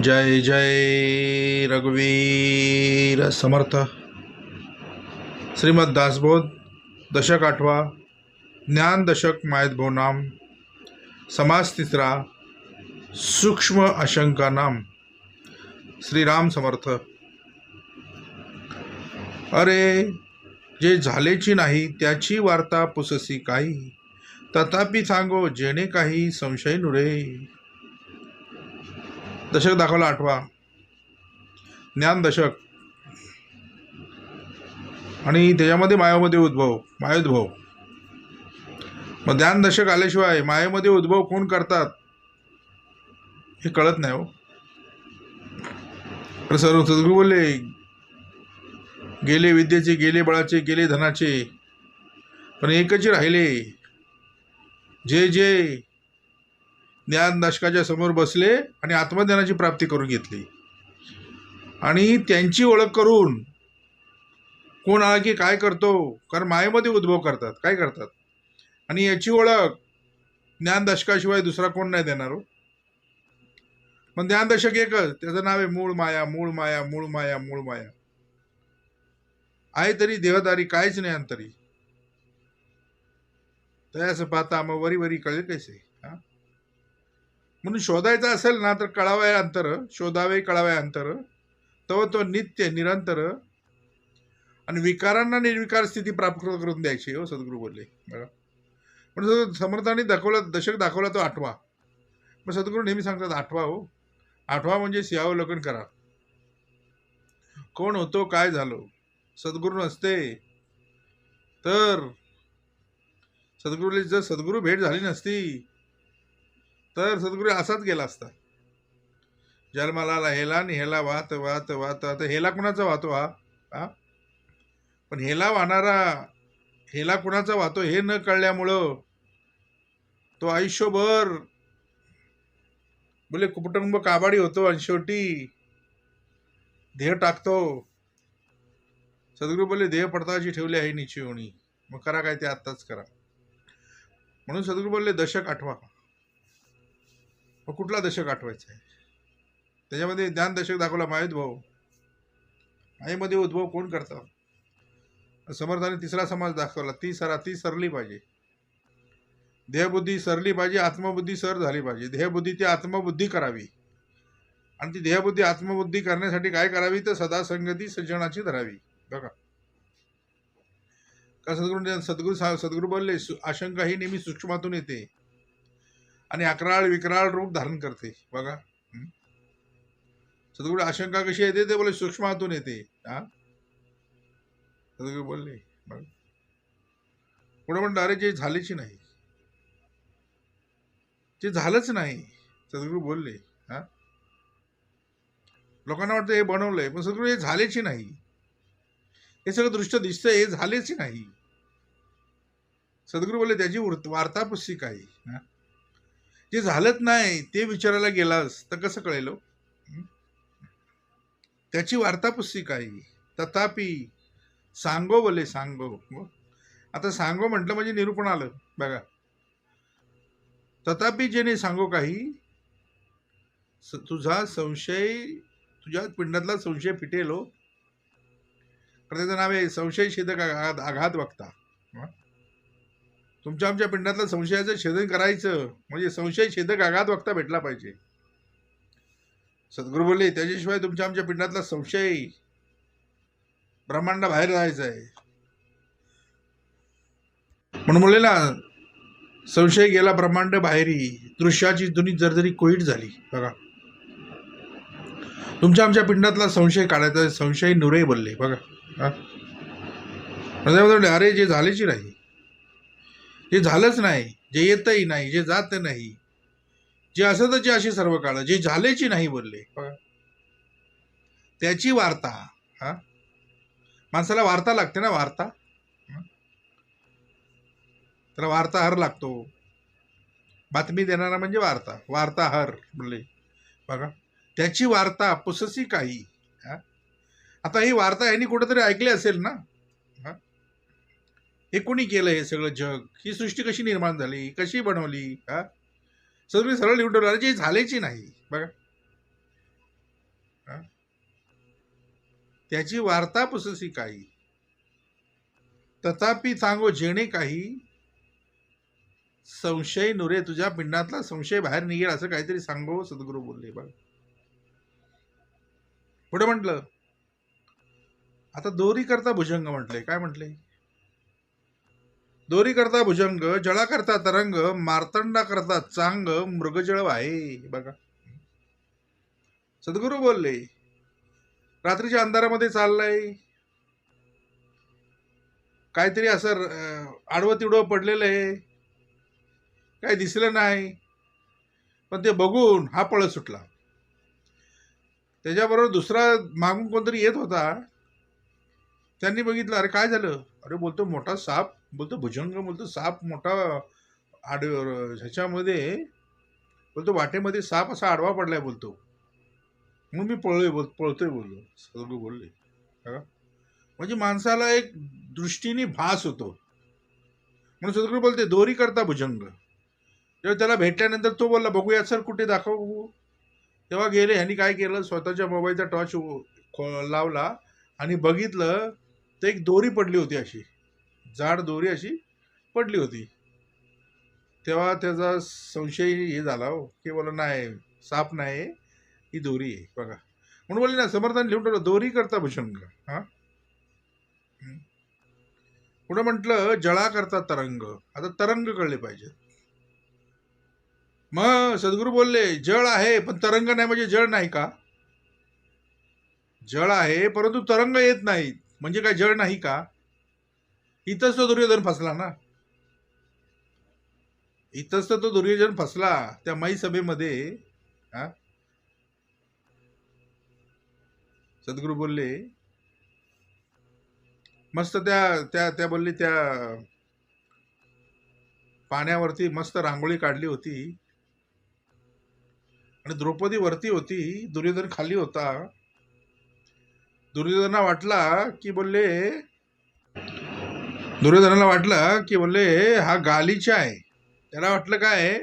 जय जय रघुवीर समर्थ. श्रीमद दासबोध दशक आठवा, ज्ञान दशक मायतभो नाम, समास तिसरा, सूक्ष्म आशंका नाम. श्रीराम समर्थ. अरे जे झालेची नाही त्याची वार्ता पुससी काही, तथापि सांगो जेणे काही संशय नुरे. दशक दाखवला आठवा, ज्ञान दशक, आणि त्याच्यामध्ये मायामध्ये मायोद्भव. मग ज्ञान दशक आल्याशिवाय मायेमध्ये उद्भव कोण करतात हे कळत नाही हो. सर्व सद्गुरू बोलले, गेले विद्येचे, गेले बळाचे, गेले धनाचे, पण एकच राहिले, जे जे ज्ञान दशकाच्या समोर बसले आणि आत्मज्ञानाची प्राप्ती करून घेतली. आणि त्यांची ओळख करून कोण आला की काय करतो, कारण मायेमध्ये उद्भव करतात, काय करतात. आणि याची ओळख ज्ञान दशकाशिवाय दुसरा कोण नाही देणार हो. पण ज्ञान दशक एकच, त्याचं नाव आहे मूळ माया. मूळ माया, मूळ माया, मूळ माया आहे तरी देहदारी, काहीच नाही अंतरी. तयास पाहता मग वरी वरी कळेल कैसे. म्हणून शोधायचं असेल ना तर कळावय अंतर, शोधावे कळावे अंतर, तो नित्य निरंतर. आणि विकारांना निर्विकार स्थिती प्राप्त करून द्यायची हो, सद्गुरू बोलले बघा. पण समर्थांनी दशक दाखवला तो आठवा. मग सद्गुरू नेहमी सांगतात आठवा हो. आठवा म्हणजे सिंहावलोकन करा. कोण होतो, काय झालो. सद्गुरू नसते तर जर सद्गुरू भेट झाली नसती तर सद्गुरू असाच गेला असता. जन्माला हेला आणि हेला वाहत वाहत वाहत. आता हेला कुणाचा वाहतो हा. पण हेला वाहणारा हेला कुणाचा वाहतो हे न कळल्यामुळं तो आयुष्यभर बोले कुटुंब काबाडी होतो आणि शेवटी देह टाकतो. सद्गुरू बोलले, देह पडताची ठेवली आहे निची होणी, मग करा काय ते आत्ताच करा. म्हणून सद्गुरू बोलले दशक आठवा. मग कुठला दशक आठवायचा आहे. त्याच्यामध्ये ज्ञान दशक दाखवला मायोद्भव. मायेमध्ये उद्भव कोण करतात. समर्थाने तिसरा समाज दाखवला, ती सरली पाहिजे. देहबुद्धी सरली पाहिजे, आत्मबुद्धी सर झाली पाहिजे. देहबुद्धी ती आत्मबुद्धी करावी. आणि ती देहबुद्धी आत्मबुद्धी करण्यासाठी काय करावी तर सदा संगती सज्जनाची धरावी बघा. का सद्गुरू बोलले, आशंका ही नेहमी सूक्ष्मातून येते आणि अकराळ विकराळ रूप धारण करते बघा. सद्गुरू आशंका कशी येते ते बोले सूक्ष्मातून येते. सद्गुरू बोलले बघा. पुढे म्हणलं, अरे जे झालेची नाही, जे झालंच नाही. सद्गुरू बोलले लोकांना वाटतं हे बनवलंय, पण सद्गुरू हे झालेची नाही. हे सगळं दृष्ट दिसतंय, हे झालेच नाही. सद्गुरू बोलले त्याची वार्ता पुस्तिक आहे. जे झालंच नाही ते विचारायला गेलास तर कसं कळेल. त्याची वार्ता पुस्तिक आहे. तथापि सांगो बोले, सांगो. आता सांगो म्हटलं म्हणजे निरूपण आलं बघा. तथापि जेणे सांगो काही, तुझा संशय, तुझ्या पिंडातला संशय फिटेल हो. त्याचं नाव आहे संशय छेदक आघात वक्ता. तुमच्या आमच्या पिंडातलं संशयाचं छेदन करायचं म्हणजे संशय छेदक आघात वक्ता भेटला पाहिजे. सद्गुरू बोलले त्याच्याशिवाय तुमच्या आमच्या पिंडातला संशय ब्रह्मांडा बाहेर जायचा आहे. म्हणून बोलले ना, संशय गेला ब्रह्मांड बाहेरी, दृश्याची जुनी जरजरी कोहीट झाली बघा. तुमच्या आमच्या पिंडातला संशय काढायचा, संशय नुरे बोलले बघा. अरे जे झालेची नाही, जे झालंच नाही, जे येतही नाही, जे जात नाही, जे असतच अशी सर्व काळ, जे झालेची नाही बोलले बघा. त्याची वार्ता. माणसाला वार्ता लागते ना, वार्ता. त्याला वार्ताहर लागतो. बातमी देणारा म्हणजे वार्ताहर बोलले बघा. त्याची वार्ता पुससी काही. आता ही वार्ता यांनी कुठेतरी ऐकली असेल ना. हे कोणी केलं, हे सगळं जग, ही सृष्टी कशी निर्माण झाली, कशी बनवली. सगळी सरळ लिहून ठेवलं, जे झालेची नाही बघा. त्याची वार्ता पुससी काही, तथापि सांगो जेणे काही, संशय नुरे तुझ्या पिंडातला संशय बाहेर निघेल असं काहीतरी सांगो सद्गुरू बोलले. बघ पुढे म्हटलं, आता दोरी करता भुजंग म्हटले. काय म्हटले? दोरी करता भुजंग, जळा करता तरंग, मार्तंडा करता चांग, मृगजळ आहे. बघा सद्गुरू बोलले, रात्रीच्या अंधारामध्ये चाललाय, काहीतरी असं आडवं तिडवं पडलेलं आहे, काही दिसलं नाही, पण ते बघून हा पळत सुटला. त्याच्याबरोबर दुसरा मागून कोणतरी येत होता. त्यांनी बघितलं, अरे काय झालं? अरे बोलतो मोठा साप, बोलतो भुजंग, बोलतो साप मोठा ह्याच्यामध्ये, बोलतो वाटेमध्ये साप असा आडवा पडलाय, बोलतो मग मी पळतोय बोललो. सद्गुरू बोलले म्हणजे माणसाला एक दृष्टीने भास होतो. म्हणून सद्गुरू बोलते दोरी करता भुजंग. जेव्हा त्याला भेटल्यानंतर तो बोलला, बघूया सर कुठे दाखव बघू. तेव्हा गेले. ह्यांनी काय केलं, स्वतःच्या मोबाईलचा टॉर्च लावला आणि बघितलं तर एक दोरी पडली होती, अशी जाड दोरी अशी पडली होती. तेव्हा त्याचा संशय हे झाला हो, की बोला नाही साप नाही, ही दोरी आहे. बघा म्हणून बोलले ना, समर्थाने लिहून ठेवलं, दोरी करता भुजंग. हा पुढे म्हटलं, जळा करता तरंग. आता तरंग कळले पाहिजे. मग सद्गुरू बोलले, जळ आहे पण तरंग नाही, म्हणजे जळ नाही का? जळ आहे परंतु तरंग येत नाही, म्हणजे काय जळ नाही का? इथंच तो दुर्योधन फसला ना. इथंच तर तो दुर्योधन फसला त्या माई सभेमध्ये. हा सद्गुरू बोलले, मस्त त्या त्या त्या बोलली, त्या पाण्यावरती मस्त रांगोळी काढली होती आणि द्रौपदी वरती होती, दुर्योधन खाली होता. दुर्योधनाला वाटलं की बोलले हा गालीचा आहे. त्याला वाटलं काय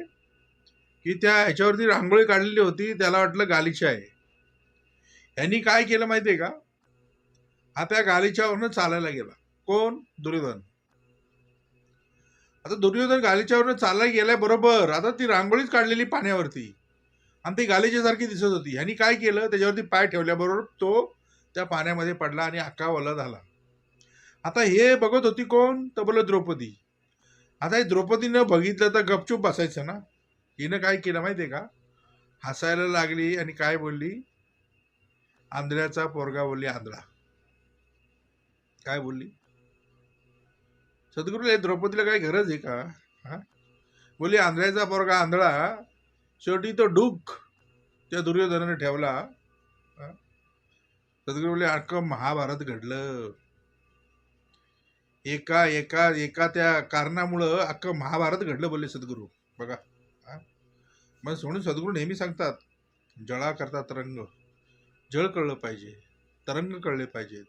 की त्या ह्याच्यावरती रांगोळी काढलेली होती, त्याला वाटलं गालीचा आहे. यांनी काय केलं माहितीये का, हा त्या गालीच्यावरनं चालायला गेला. कोण? दुर्योधन. आता दुर्योधन गालीच्यावरनं चालायला गेल्या बरोबर आता ती रांगोळीच काढलेली पाण्यावरती आणि ती गालीच्या सारखी दिसत होती. ह्यांनी काय केलं, त्याच्यावरती पाय ठेवल्याबरोबर तो त्या पाण्यामध्ये पडला आणि अख्खा ओला झाला. आता हे बघत होती कोण? तर बोल द्रौपदी. आता हे द्रौपदीनं बघितलं तर गपचूप बसायचं ना. हिनं काय केलं माहितीये का, हसायला लागली आणि काय बोलली, आंधळ्याचा पोरगा बोलली आंधळा. काय बोलली? सद्गुरूला द्रौपदीला काय गरज आहे का? हा बोलली आंधळ्याचा पोरगा आंधळा. शेवटी तो डूक त्या दुर्योधनाने ठेवला. सद्गुरू बोलले अख्खं महाभारत घडलं. एका एका एका त्या कारणामुळं अख्खं महाभारत घडलं बोलले सद्गुरू. बघा मग म्हणून सद्गुरू नेहमी सांगतात, जळा करता तरंग. जळ कळलं पाहिजे, तरंग कळले पाहिजेत.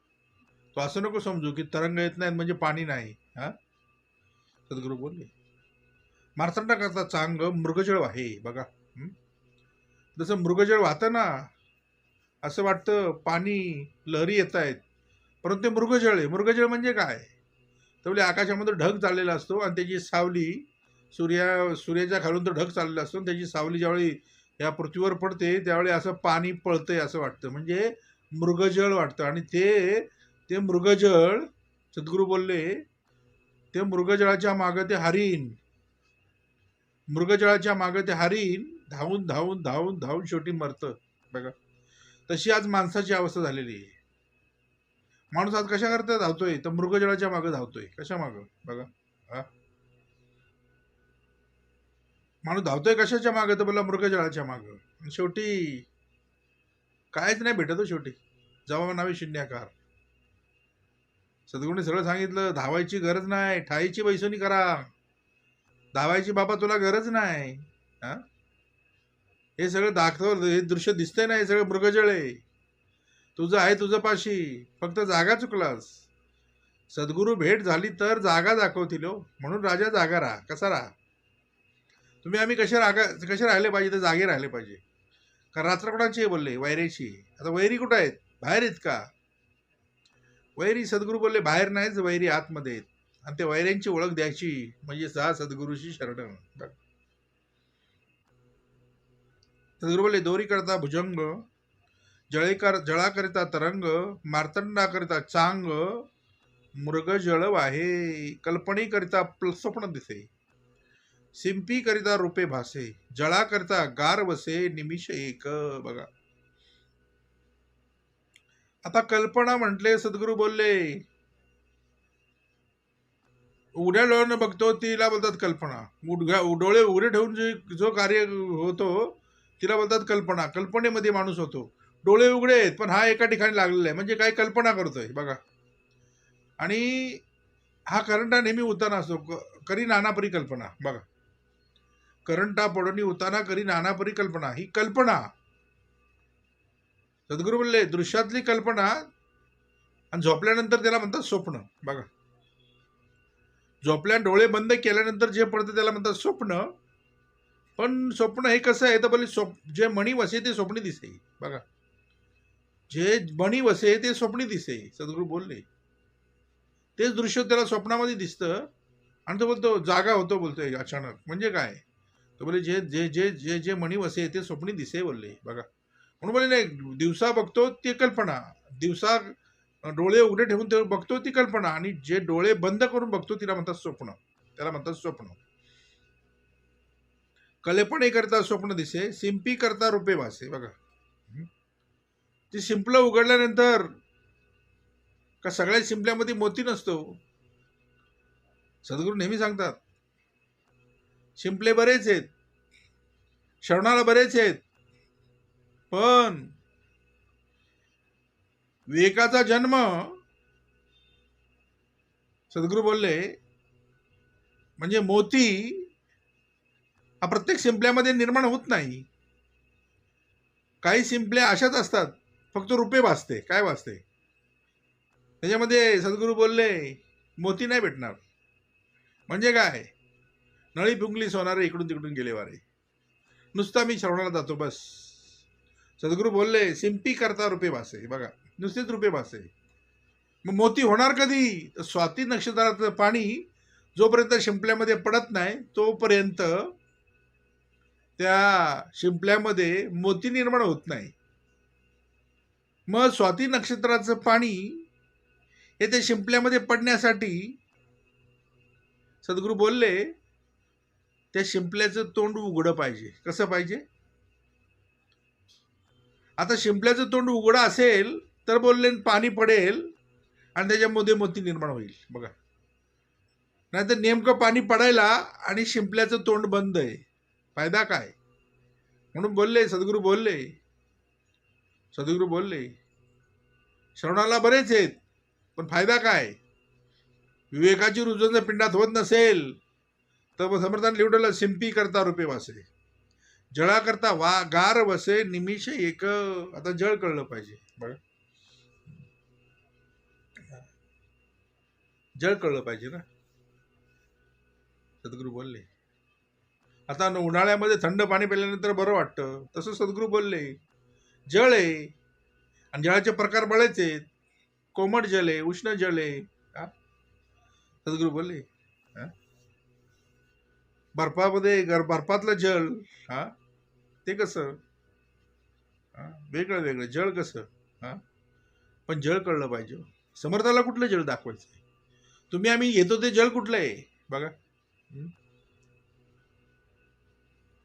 तो असं नको समजू की तरंग येत नाहीत म्हणजे पाणी नाही. हा सद्गुरू बोलले, मार्तंडा करता चांग, मृगजळ आहे. बघा जसं मृगजळ वाहतं ना, असं वाटतं पाणी लहरी येत आहेत, परंतु ते मृगजळ आहे. मृगजळ म्हणजे काय? तर बोले आकाशामध्ये ढग चाललेला असतो आणि त्याची सावली सूर्याच्या खालून तो ढग चाललेला असतो, त्याची सावली ज्यावेळी या पृथ्वीवर पडते त्यावेळी असं पाणी पळतंय असं वाटतं, म्हणजे मृगजळ वाटतं. आणि ते ते मृगजळ सद्गुरू बोलले, ते मृगजळाच्या मागं ते हरिण, मृगजळाच्या मागं ते हरिण धावून धावून धावून धावून शेवटी मरतं. बघा तशी आज माणसाची अवस्था झालेली आहे. माणूस आज कशा करता धावतोय, तर मृगजळाच्या मागे धावतोय. कशा मागं? बघा माणूस धावतोय कशाच्या मागे, तर बोला मृगजळाच्या मागं. शेवटी कायच नाही भेटत. शेवटी जवा नावे शून्याकार. सद्गुरूने सगळं सांगितलं, धावायची गरज नाही, ठाईची बैसोनी करा. धावायची बाबा तुला गरज नाही. हा हे सगळं दाखवलं, हे दृश्य दिसतंय ना, हे सगळं मृगजळ आहे. तुझं आहे तुझं पाशी, फक्त जागा चुकलास. सद्गुरू भेट झाली तर जागा दाखवतील हो. म्हणून राजा जागा राहा. कसा राहा तुम्ही, आम्ही कसे राहिले पाहिजे, तर जागे राहिले पाहिजे. कारण रात्र कोणाची आहे बोलले? वैरीची. आता वैरी कुठं आहेत? बाहेर आहेत का? वैरी सद्गुरू बोलले बाहेर नाहीच, वैरी आतमध्ये आहेत. आणि त्या वैऱ्यांची ओळख द्यायची म्हणजे जा सद्गुरूशी शरण. सद्गुरू बोलले दोरी करता भुजंग, जळा करिता तरंग, मार्तंडा करिता चांग, मृग जळ वाहे, कल्पनी करिता स्वप्न दिसे, सिंपी करिता रूपे भासे, जळा करिता गार वसे, निमिष एक. बघा आता कल्पना म्हटले सद्गुरू बोलले उघड्या डोळ्यानं बघतो तिला बोलतात कल्पना, डोळे उघडे ठेवून जो कार्य होतो तिला बोलतात कल्पना. कल्पनेमध्ये माणूस होतो. डोळे उघडे आहेत पण हा एका ठिकाणी लागलेला आहे म्हणजे काय कल्पना करतोय बघा. आणि हा करंटा नेहमी उताना असतो, करी नाना परिकल्पना. बघा करंटा पडोनी उताना करी नाना परिकल्पना, ही कल्पना. सद्गुरू बोलले दृश्यातली कल्पना आणि झोपल्यानंतर त्याला म्हणतात स्वप्न. बघा झोपल्या डोळे बंद केल्यानंतर जे पडतं त्याला म्हणतात स्वप्न. पण स्वप्न हे कसं आहे तर बोले जे मणी वसे ते स्वप्नी दिसे. बघा जे मणी वसे ते स्वप्नी दिसे. सद्गुरू बोलले तेच दृश्य त्याला स्वप्नामध्ये दिसतं आणि तो बोलतो जागा होतो, बोलतोय अचानक. म्हणजे काय तो बोले जे जे जे जे जे मणी वसे ते स्वप्नी दिसे बोलले. बघा म्हणून बोले नाही दिवसा बघतो ती कल्पना, दिवसा डोळे उघडे ठेवून ते बघतो ती कल्पना, आणि जे डोळे बंद करून बघतो तिला म्हणतात स्वप्न. त्याला म्हणतात स्वप्न. कल्पने करता स्वप्न दिसे, सिंपी करता रूपे भासे. बघा ती शिंपलं उघडल्यानंतर का सगळ्या शिंपल्यामध्ये मोती नसतो. सद्गुरू नेहमी सांगतात शिंपले बरेच आहेत, श्रवणाला बरेच आहेत, पण विवेकाचा जन्म सद्गुरू बोलले म्हणजे मोती हा प्रत्येक शिंपल्यामध्ये निर्माण होत नाही. काही शिंपल्या अशाच असतात फक्त रुपे भासते. काय भासते त्याच्यामध्ये सद्गुरू बोलले मोती नाही भेटणार. म्हणजे काय नळी फुंकली सोनारे इकडून तिकडून गेले वारे, नुसता मी श्रवणाला जातो बस. सद्गुरू बोलले सिंपी करता रुपे भासे. बघा नुसतेच रुपे भासे. मग मोती होणार कधी तर स्वाती नक्षत्राचं पाणी जोपर्यंत शिंपल्यामध्ये पडत नाही तोपर्यंत त्या शिंपल्यामध्ये मोती निर्माण होत नाही. मग स्वाती नक्षत्राचं पाणी हे त्या शिंपल्यामध्ये पडण्यासाठी सद्गुरू बोलले त्या शिंपल्याचं तोंड उघडं पाहिजे. कसं पाहिजे? आता शिंपल्याचं तोंड उघडं असेल तर बोलले पाणी पडेल आणि त्याच्यामध्ये मोती निर्माण होईल. बघा नाहीतर नेमकं पाणी पडायला आणि शिंपल्याचं तोंड बंद आहे, फायदा काय? म्हणून बोलले सद्गुरू बोलले श्रवणाला बरेच आहेत पण फायदा काय? विवेकाची रुजन जर पिंडात होत नसेल तर समर्थान लिवडला सिंपी करता रूपे वासे, जळा करता गार वसे, निमिष एक. आता जळ कळलं पाहिजे. बघा जळ कळलं पाहिजे ना. सद्गुरू बोलले आता उन्हाळ्यामध्ये थंड पाणी प्यायल्यानंतर बरं वाटतं, तसं सद्गुरू बोलले जळ आहे आणि जळाचे प्रकार बरेच आहेत. कोमट जल आहे, उष्ण जल आहे. सद्गुरू बोलले बर्फातलं जल ते कसं वेगळं जळ कसं. पण जळ कळलं पाहिजे. समर्थाला कुठलं जळ दाखवायचं? तुम्ही आम्ही येतो ते जळ कुठलं आहे बघा.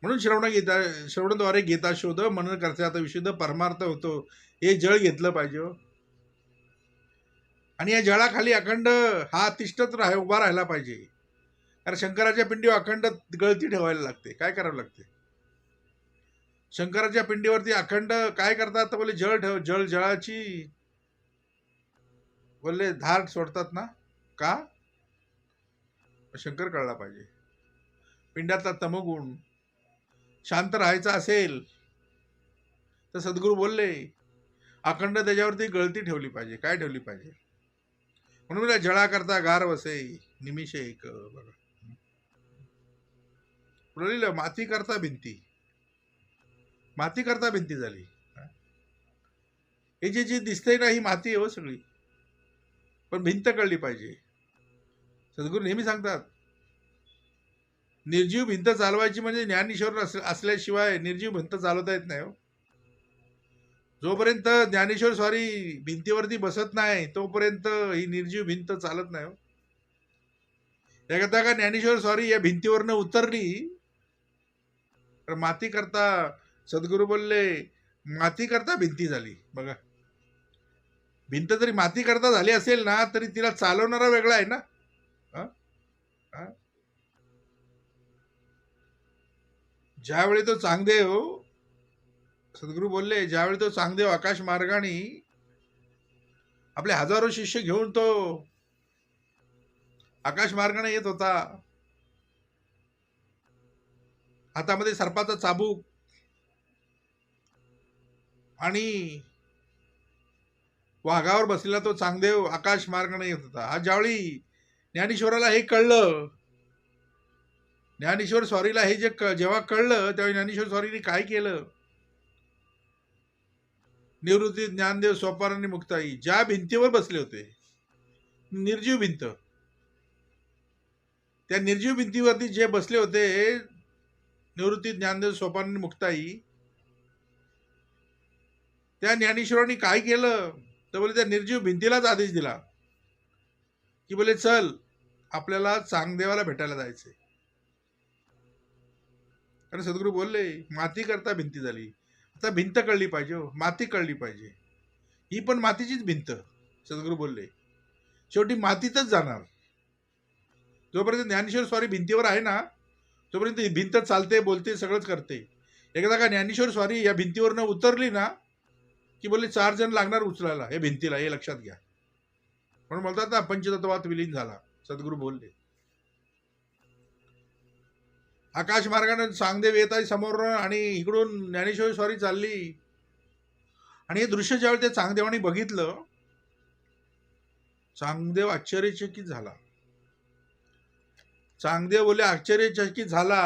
म्हणून श्रवणाद्वारे गीता शोध, मनन करता आता विशुद्ध परमार्थ होतो. हे जळ घेतलं पाहिजे. आणि या जळाखाली अखंड हा तिष्ठत उभा राहायला पाहिजे. कारण शंकराच्या पिंडीवर अखंड गळती ठेवायला लागते. काय करावं लागते? शंकराच्या पिंडीवरती अखंड काय करतात तर बोले जळाची बोलले धार सोडतात ना. का? शंकर कळला पाहिजे. पिंडातला तमोगुण शांत राहायचा असेल तर सद्गुरू बोलले अखंड त्याच्यावरती गळती ठेवली पाहिजे. काय ठेवली पाहिजे? म्हणून जळा करता गार वसे, निमिष एक. बघा माती करता भिंती झाली. हे जे दिसतंय ना ही माती आहे हो सगळी. पण भिंत कळली पाहिजे. सद्गुरू नेहमी सांगतात, निर्जीव भिंत चालवायची म्हणजे ज्ञानेश्वर असल्याशिवाय निर्जीव भिंत चालवता येत नाही हो. जोपर्यंत ज्ञानेश्वर स्वारी भिंतीवरती बसत नाही तोपर्यंत ही निर्जीव भिंत चालत नाही हो. एकदा का ज्ञानेश्वर स्वारी या भिंतीवरनं उतरली तर माती करता, सद्गुरू बोलले, माती करता भिंती झाली. बघा, भिंत जरी माती करता झाली असेल ना तरी तिला चालवणारा वेगळा आहे ना. हा? हा? ज्यावेळी तो चांगदेव, सद्गुरू बोलले, ज्यावेळी तो चांगदेव आकाश मार्गाने आपले हजारो शिष्य घेऊन तो आकाश मार्गाने येत होता, हातामध्ये सर्पाचा चाबूक आणि वाघावर बसलेला तो चांगदेव आकाश मार्गाने येत होता. हा ज्यावेळी ज्ञानेश्वराला हे कळलं, ज्ञानेश्वर स्वारीला हे जेव्हा कळलं त्यावेळी ज्ञानेश्वर स्वारीने काय केलं, निवृत्ती, ज्ञानदेव, सोपान आणि मुक्ताई ज्या भिंतीवर बसले होते, निर्जीव भिंत, त्या निर्जीव भिंतीवरती जे बसले होते निवृत्ती, ज्ञानदेव, सोपान आणि मुक्ताई, त्या ज्ञानेश्वरांनी काय केलं तर बोले त्या निर्जीव भिंतीलाच आदेश दिला की बोले चल आपल्याला चांगदेवाला भेटायला जायचंय. कारण सद्गुरू बोलले, माती करता भिंती झाली. आता भिंत कळली पाहिजे हो, माती कळली पाहिजे. ही पण मातीचीच भिंत. सद्गुरू बोलले शेवटी मातीतच जाणार. जोपर्यंत ज्ञानेश्वर स्वारी भिंतीवर आहे ना तोपर्यंत ही भिंत चालते, बोलते, सगळंच करते. एकदा का ज्ञानेश्वर स्वारी या भिंतीवरनं उतरली ना की बोलले 4 जण लागणार उचलायला या भिंतीला, हे लक्षात घ्या. म्हणून बोलतात ना पंचतत्वात विलीन झाला. सद्गुरू बोलले आकाश मार्गाने चांगदेव येत आहे समोर आणि इकडून ज्ञानेश्वर स्वारी चालली. आणि हे दृश्य ज्यावेळी त्या चांगदेवाने बघितलं, चांगदेव आश्चर्यचकित झाला. चांगदेव बोले आश्चर्यचकित झाला,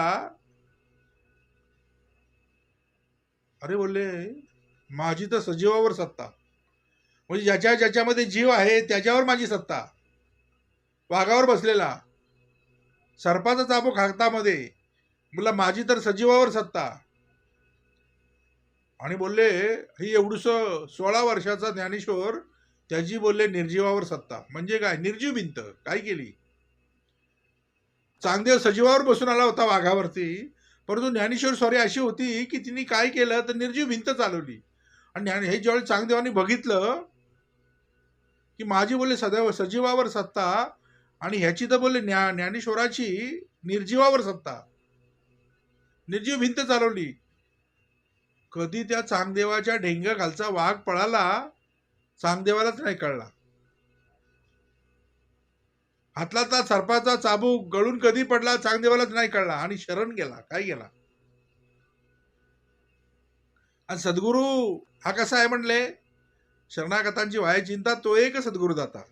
अरे बोलले माझी तर सजीवावर सत्ता, म्हणजे ज्याच्यामध्ये जीव आहे त्याच्यावर माझी सत्ता. वाघावर बसलेला, सर्पाचा चाबूक हातामध्ये, बोला माझी तर सजीवावर सत्ता. आणि बोलले ही एवढूस 16 वर्षाचा ज्ञानेश्वर, त्याची बोलले निर्जीवावर सत्ता. म्हणजे काय, निर्जीव भिंत काय केली. चांगदेव सजीवावर बसून आला होता वाघावरती, परंतु ज्ञानेश्वर स्वारी अशी होती की तिने काय केलं तर निर्जीव भिंत चालवली. आणि हे ज्यावेळी चांगदेवानी बघितलं की माझी बोलले सजीवावर सत्ता आणि ह्याची तर बोलले ज्ञानेश्वराची निर्जीवावर सत्ता, निर्जीव भिंत चालवली. कधी त्या चांगदेवाच्या ढेंग्याखालचा वाघ पळाला चांगदेवालाच नाही कळला. हातला सर्पाचा चाबूक गळून कधी पडला चांगदेवालाच नाही कळला. आणि शरण गेला, काय गेला. आणि सद्गुरू हा कसा आहे म्हणले, शरणागतांची वाया चिंता तो एक सद्गुरू दाता.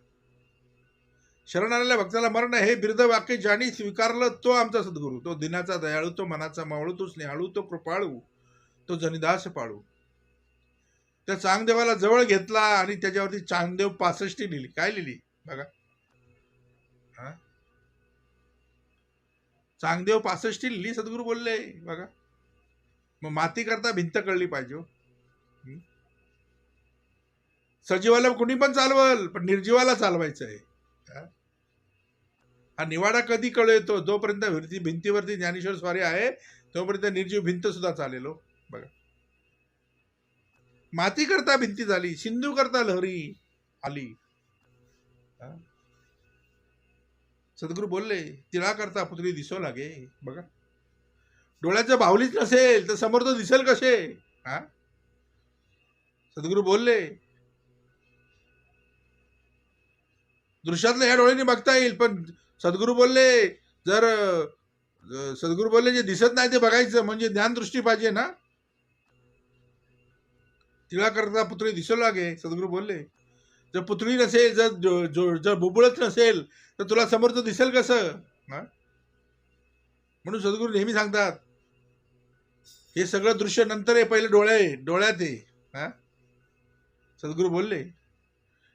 शरण आलेल्या भक्ताला मरण हे बिरद वाक्य ज्याने स्वीकारलं तो आमचा सद्गुरू. तो दिनाचा दयाळू, तो मनाचा मावळू, तो स्नेहाळू, तो कृपाळू, तो जनिदास पाळू. त्या चांगदेवाला जवळ घेतला आणि त्याच्यावरती चांगदेव 65 लिहिली. काय लिहिली बघा, चांगदेव 65 लिहिली. सद्गुरू बोलले बघा, मग माती करता भिंत कळली पाहिजे. सजीवाला कुणी पण चालवल, पण निर्जीवाला चालवायचं आहे. हा निवाडा कधी कळतो, जोपर्यंत भिंतीवरती ज्ञानेश्वर स्वारी आहे तोपर्यंत निर्जीव भिंत सुद्धा चालेल. बघा, माती करता भिंती झाली, सिंधू करता लहरी आली. सद्गुरू बोलले तिला करता पुतळी दिसो लागे. बघा, डोळ्याचं बाहुलीच नसेल तर समोर तो दिसेल कसे. सद्गुरू बोलले दृश्यातलं ह्या डोळ्याने बघता येईल, पण सद्गुरू बोलले सद्गुरू बोलले जे दिसत नाही ते बघायचं, म्हणजे ज्ञानदृष्टी पाहिजे ना. तिला करता पुतळी दिसू लागे. सद्गुरू बोलले जर पुतळी नसेल, जर बुबुळच नसेल तर तुला समोरचं दिसेल कसं. म्हणून सद्गुरू नेहमी सांगतात हे सगळं दृश्य नंतर आहे, पहिले डोळ्यात आहे. सद्गुरू बोलले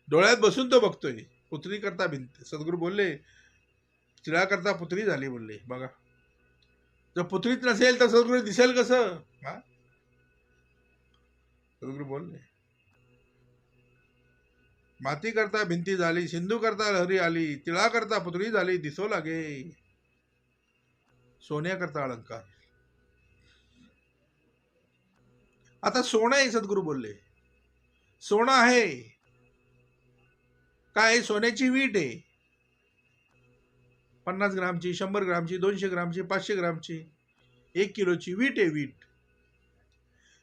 डोळ्यात बसून तो बघतोय. पुतळी करता भिंत. सद्गुरू बोलले चिळा करता पुतळी झाली बोलले. बघा, जर पुतळीत नसेल तर सद्गुरू दिसेल कसं? हा, सद्गुरू बोलले माती करता भिंती झाली, सिंधू करता लहरी आली, तिळा करता पुतळी झाली, दिसो लागे सोन्या करता अलंकार. आता सोनं आहे, सद्गुरू बोलले सोनं आहे काय? सोन्याची वीट आहे, 50 ग्रामची, 100 ग्रामची, 200 ग्रामची, 500 ग्रामची, 1 किलोची वीट आहे. वीट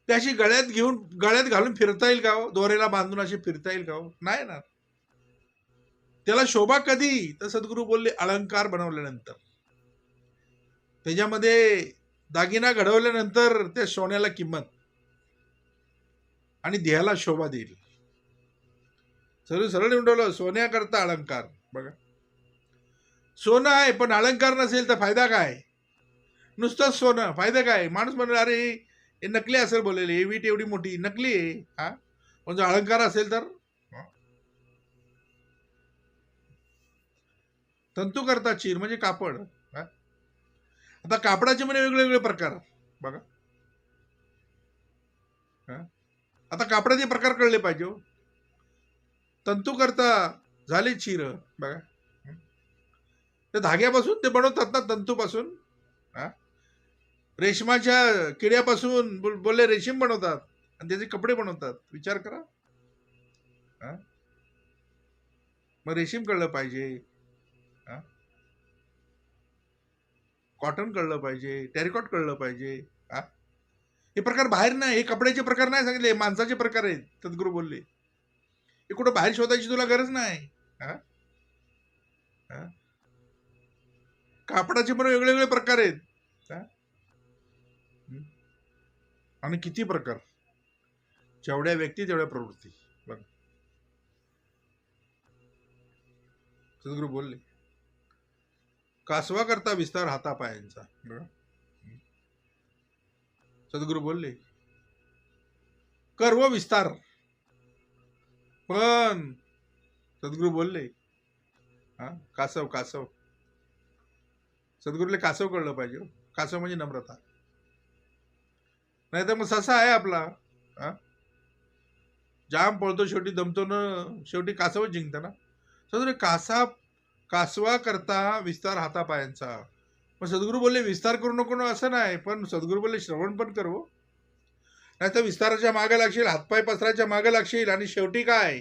त्याशी गळ्यात घालून फिरता येईल का हो? दोऱ्याला बांधून अशी फिरता येईल का हो? नाही ना. त्याला शोभा कधी? तर सद्गुरू बोलले अलंकार बनवल्यानंतर, त्याच्यामध्ये दागिना घडवल्यानंतर त्या सोन्याला किंमत आणि देहाला शोभा देईल. सरळ उंडवलं सोन्याकरता अलंकार. बघा, सोनं आहे पण अलंकार नसेल तर फायदा काय? नुसतंच सोनं, फायदा काय? माणूस म्हणेल अरे हे नकली असेल, बोलेल हे वीट एवढी मोठी नकली आहे. हा, पण जर अलंकार असेल तर तंतू करता चीर म्हणजे कापड. आता कापडाचे म्हणजे वेगळे प्रकार. बघा, आता कापडाचे प्रकार कळले पाहिजे. तंतू करता झाले चीर. बघा, ते धाग्यापासून ते बनवतात ना, तंतूपासून. रेशमाच्या किड्यापासून बोलले रेशीम बनवतात आणि त्याचे कपडे बनवतात. विचार करा. मग रेशीम कळलं पाहिजे, कॉटन कळलं पाहिजे, टेरिकॉट कळलं पाहिजे. हे प्रकार बाहेर नाही, हे कपड्याचे प्रकार नाही सांगितले, माणसाचे प्रकार आहेत. सद्गुरू बोलले हे कुठं बाहेर शोधायची तुला गरज नाही. कापडाचे पण वेगळे प्रकार आहेत. आणि किती प्रकार, जेवढ्या व्यक्ती तेवढ्या प्रवृत्ती. बघ, सद्गुरू बोलले कासवा करता विस्तार हातापायांचा. सद्गुरू बोलले कर्व विस्तार, पण सद्गुरू बोलले कासव. कासव सद्गुरूले कासव कळलं पाहिजे. कासव म्हणजे नम्रता. नाही तर मग ससा आहे आपला, जाम पळतो शेवटी दमतो ना, शेवटी कासवच जिंकतं ना. सद्गुरू कासवा करता विस्तार हातापायांचा. मग सद्गुरू बोलले विस्तार करू नको ना असं नाही, पण सद्गुरू बोलले श्रवण पण करवो. नाही तर विस्ताराच्या मागे लागशील, हातपाय पसराच्या मागे लागशील आणि शेवटी काय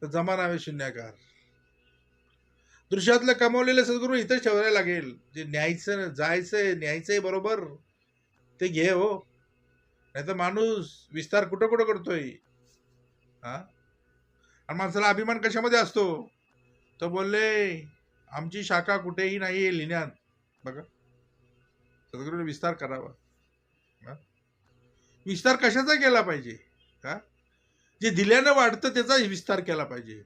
तर जमा नावे शून्याकार. दृश्यातलं कमवलेलं सद्गुरू इथंच ठेवायला लागेल. जे न्यायचं न्यायचंय बरोबर ते घे हो. नाही तर माणूस विस्तार कुठं करतोय. आणि माणसाला अभिमान कशामध्ये असतो? तर बोलले आमची शाखा कुठेही नाही लिहिण्यात. बघा, सद्गुरूने विस्तार करावा. विस्तार कशाचा केला पाहिजे? जे दिल्यानं वाढतं त्याचा विस्तार केला पाहिजे.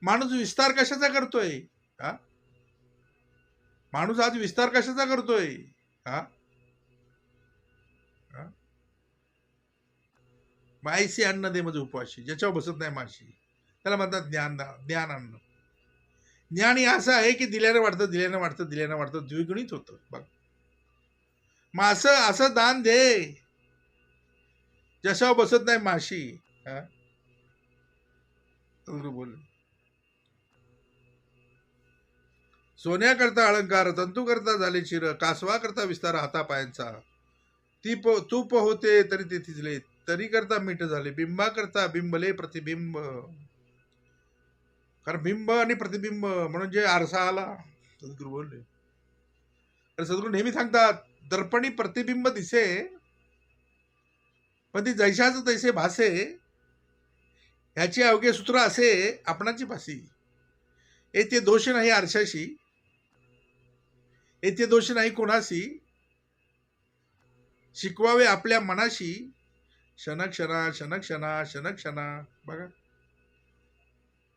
माणूस विस्तार कशाचा करतोय? माणूस आज विस्तार कशाचा करतोय? मायसी अन्न दे म्हणजे उपवाशी, ज्याच्यावर बसत नाही माशी, त्याला म्हणतात ज्ञान अन्न. ज्ञान हे असं आहे की दिल्यानं वाढतं द्विगुणित होतं. बघ, मग असं दान दे ज्याच्यावर बसत नाही माशी. बोल सोन्या करता अलंकार, तंतू करता झाले चिर, कासवा करता विस्तार हातापायांचा. तूप होते तरी ते थिजले, तरी करता मीठ झाले, बिंबा करता बिंबले प्रतिबिंब. कारण बिंब आणि प्रतिबिंब म्हणून जे आरसा आला, सद्गुरू बोलले. सद्गुरू नेहमी सांगतात दर्पणी प्रतिबिंब दिसे, पण ती जैशाच तैसे भासे, ह्याचे अवघे सूत्र असे आपणाची भासी. येथे दोष नाही आरशाशी, येथे दोष नाही कोणाशी, शिकवावे आपल्या मनाशी, क्षण. बघा,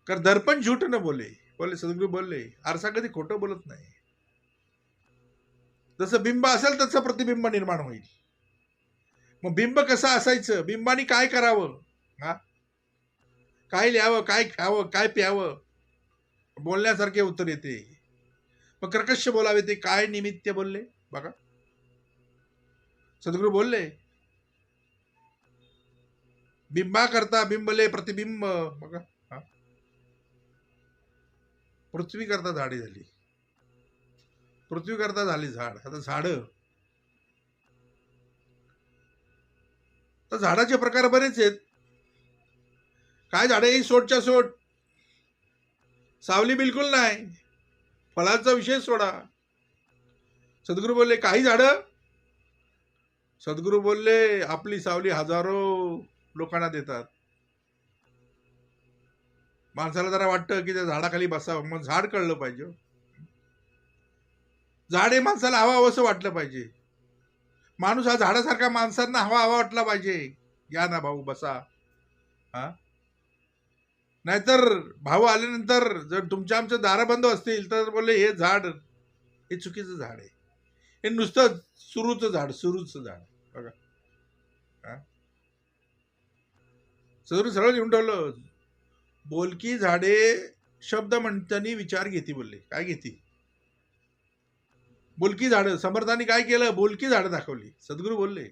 कर दर्पण झूठ न बोले. सद्गुरू बोलले आरसा कधी खोटं बोलत नाही. जसं बिंब असेल तसं प्रतिबिंब निर्माण होईल. मग बिंब कसं असायचं? बिंबानी काय करावं? काय लिहावं, काय खावं, काय प्यावं, बोलण्यासारखे उत्तर येते. मग कर्कश बोलावे ते काय निमित्त बोलले बघा. सद्गुरू बोलले, बिंबा करता बिंबले प्रतिबिंब बघा. हा? पृथ्वी करता झाडी झाली, पृथ्वी करता झाली झाड. आता झाड, तर झाडाचे प्रकार बरेच आहेत. काय झाडे सोडच्या सोड, सावली बिलकुल नाही, फळाचा विषय सोडा. सद्गुरू बोलले काही झाडं, सद्गुरू बोलले आपली सावली हजारो लोकांना देतात. माणसाला जरा वाटतं की त्या झाडाखाली बसावं, मग झाड कळलं पाहिजे. झाड हे माणसाला हवा असं वाटलं पाहिजे. माणूस हा झाडासारखा माणसांना हवा वाटला पाहिजे. या ना भाऊ बसा. हा, नाहीतर भाऊ आल्यानंतर जर तुमच्या आमच्या दारा बंद असतील तर बोलले हे झाड हे चुकीचं झाड आहे, हे नुसतं सुरूचं झाड, सुरूचं झाड बघा. सर सरळ लिहून ठेवलं, बोलकी झाडे शब्द म्हणतानी विचार घेती. बोलले काय घेती? बोलकी झाडं. समर्थांनी काय केलं? बोलकी झाडं दाखवली. सद्गुरू बोलले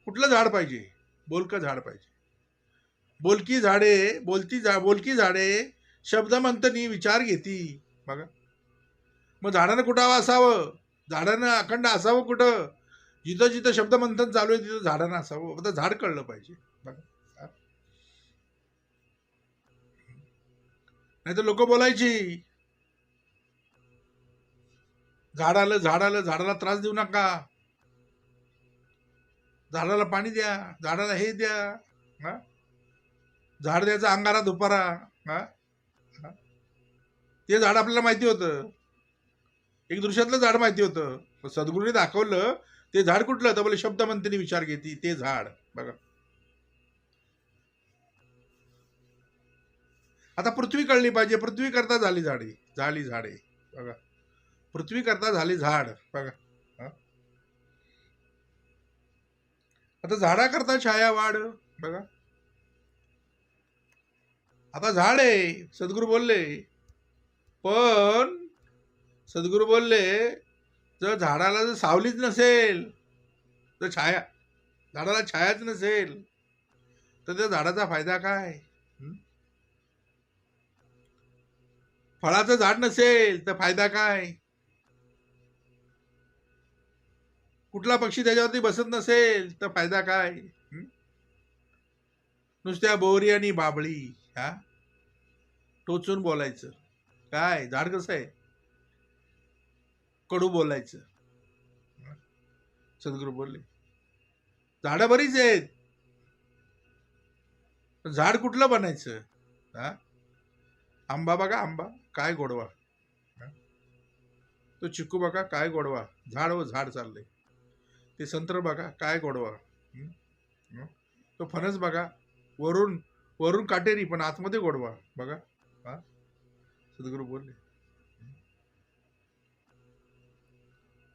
कुठलं झाड पाहिजे? बोलकं झाड पाहिजे. बोलकी झाडे, बोलकी झाडे शब्द म्हणतानी विचार घेती बघा. मग झाडानं कुठं हवं असावं? झाडानं अखंड असावं कुठं? जिथं जिथं शब्द मंथन चालू आहे तिथं झाडानं असावं. आता झाड कळलं पाहिजे बघा. नाही तर लोक बोलायची, झाडाला झाडाला झाडाला त्रास देऊ नका, झाडाला पाणी द्या, झाडाला हे द्या. हा, झाड द्यायचं अंगारा दुपारा. हा, ते झाड आपल्याला माहिती होतं, एक दृश्यातलं झाड माहिती होतं. सद्गुरूने दाखवलं ते झाड कुठलं? तर बोले शब्द मंथनी विचार घेती ते झाड बघा. आता पृथ्वी कळली पाहिजे. पृथ्वी करता झाली झाडे, झाली झाडे बघा. पृथ्वी करता झाली झाड बघा. आता झाडा करता छाया वाढ बघा. आता झाड आहे, सद्गुरू बोलले, पण सद्गुरू बोलले जर झाडाला जर सावलीच नसेल, तर छाया, झाडाला छायाच नसेल तर त्या झाडाचा फायदा काय? फळाचं झाड नसेल तर फायदा काय? कुठला पक्षी त्याच्यावरती बसत नसेल तर फायदा काय? नुसत्या बोरी आणि बाबळी हा टोचून बोलायचं काय? झाड कसं आहे? कडू बोलायचं. सद्गुरू बोलले झाडं बरीच आहेत, झाड कुठलं बनायचं? हा, आंबा बघा, आंबा काय गोडवा. तो चिकू बघा काय गोडवा, झाड व झाड चाललंय. ते संत्र बघा काय गोडवा. तो फणस बघा, वरून वरून काटेरी पण आतमध्ये गोडवा बघा. हा, सद्गुरू बोलले,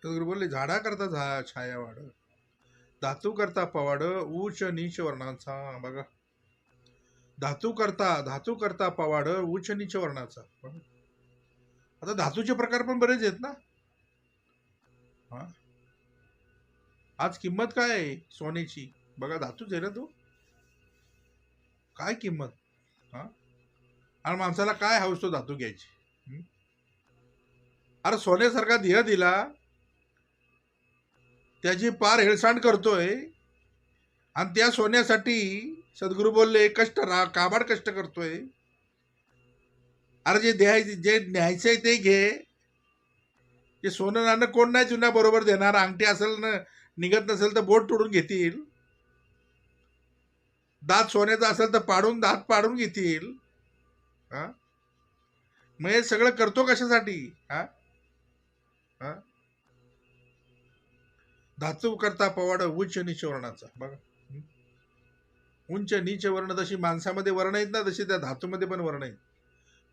सद्गुरू बोलले झाडा करता छाया वाढ, धातू करता पवाड, उच्च नीच वर्णाचा बघा. धातू करता पवाड, उच्च नीच वर्णाचा बघा. आता धातूचे प्रकार पण बरेच आहेत ना. हा, आज किंमत काय आहे सोन्याची बघा, धातूच आहे ना तो. काय किंमत? हा, आणि माणसाला काय हवस तो धातू घ्यायची. अरे सोन्यासारखा ध्येय दिला, त्याची पार हेळसांड करतोय, आणि त्या सोन्यासाठी सद्गुरू बोलले कष्ट काबाड कष्ट करतोय. अरे जे न्यायचंय ते घे. जे सोनं नाणं कोण नाही जुन्या बरोबर देणार. अंगठी असेल ना, निघत नसेल तर बोट तोडून घेतील. दात सोन्याचा असेल तर दात पाडून घेतील. हा, मग हे सगळं करतो कशासाठी? हा, धातू करता पवाड, उच्च नीच वर्णाचा बघा. उंच नीच वर्ण जशी माणसामध्ये वर्ण आहेत ना, तशी त्या धातूमध्ये पण वर्ण आहेत.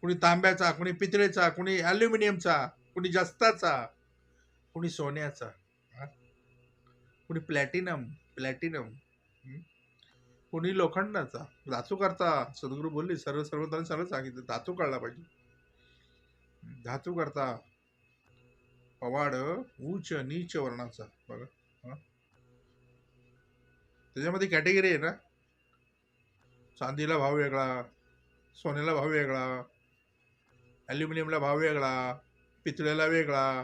कुणी तांब्याचा, कुणी पितळेचा, कुणी अल्युमिनियमचा, कुणी जस्ताचा, कुणी सोन्याचा, कुणी प्लॅटिनम, कुणी लोखंडाचा. धातू करता सद्गुरू बोलले, सर्व सर्वतांनी सरळ सांगितलं धातू कळला पाहिजे. धातू करता पवाड उच्च नीच वर्णाचा बघा. त्याच्यामध्ये कॅटेगरी आहे ना, चांदीला भाव वेगळा, सोन्याला भाव वेगळा, ॲल्युमिनियमला भाव वेगळा, पितळेला वेगळा,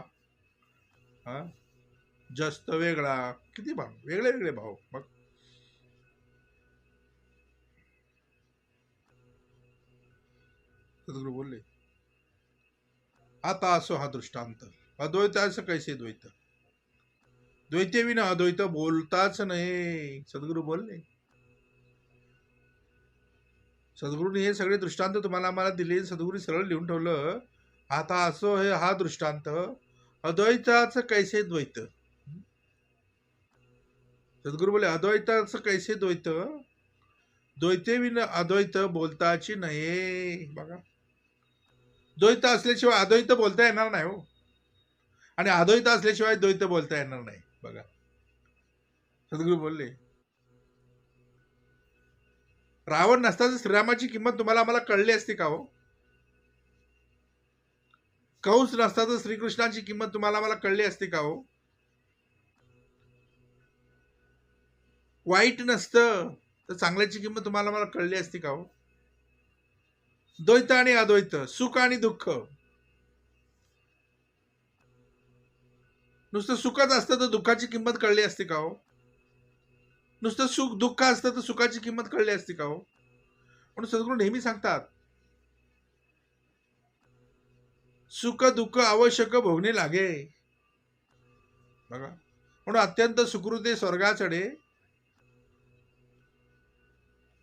जास्त वेगळा, किती भाव, वेगळे वेगळे भाव. मग सद्गुरू बोलले आता असो हा दृष्टांत, अद्वैत असं कैसे द्वैत, द्वैते विना अद्वैत बोलताच नाही. सद्गुरू बोलले. सद्गुरूने हे सगळे दृष्टांत तुम्हाला आम्हाला दिले. सद्गुरू सरळ लिहून ठेवलं, आता असो हे हा दृष्टांत, अद्वैताच कैसे द्वैत. सद्गुरू बोले अद्वैताच कैसे द्वैत, द्वैते विना अद्वैत बोलताची नाही. बघा, द्वैत असल्याशिवाय अद्वैत बोलता येणार नाही हो, आणि अद्वैत असल्याशिवाय द्वैत बोलता येणार नाही. बघा, सद्गुरू बोलले रावण नसता तर श्रीरामाची किंमत तुम्हाला आम्हाला कळली असती का हो? कंस नसता तर श्रीकृष्णाची किंमत तुम्हाला आम्हाला कळली असती का हो? वाईट नसतं तर चांगल्याची किंमत तुम्हाला आम्हाला कळली असती का हो? द्वैत आणि अद्वैत, सुख आणि दुःख, नुसतं सुखच असतं तर दुःखाची किंमत कळली असती का हो? नुसतं सुख दुःख असतं तर सुखाची किंमत कळली असती का हो? म्हणून सद्गुरू नेहमी सांगतात, सुख दुःख आवश्यक भोगणे लागे. बघा, म्हणून अत्यंत सुकृते स्वर्गा चढे,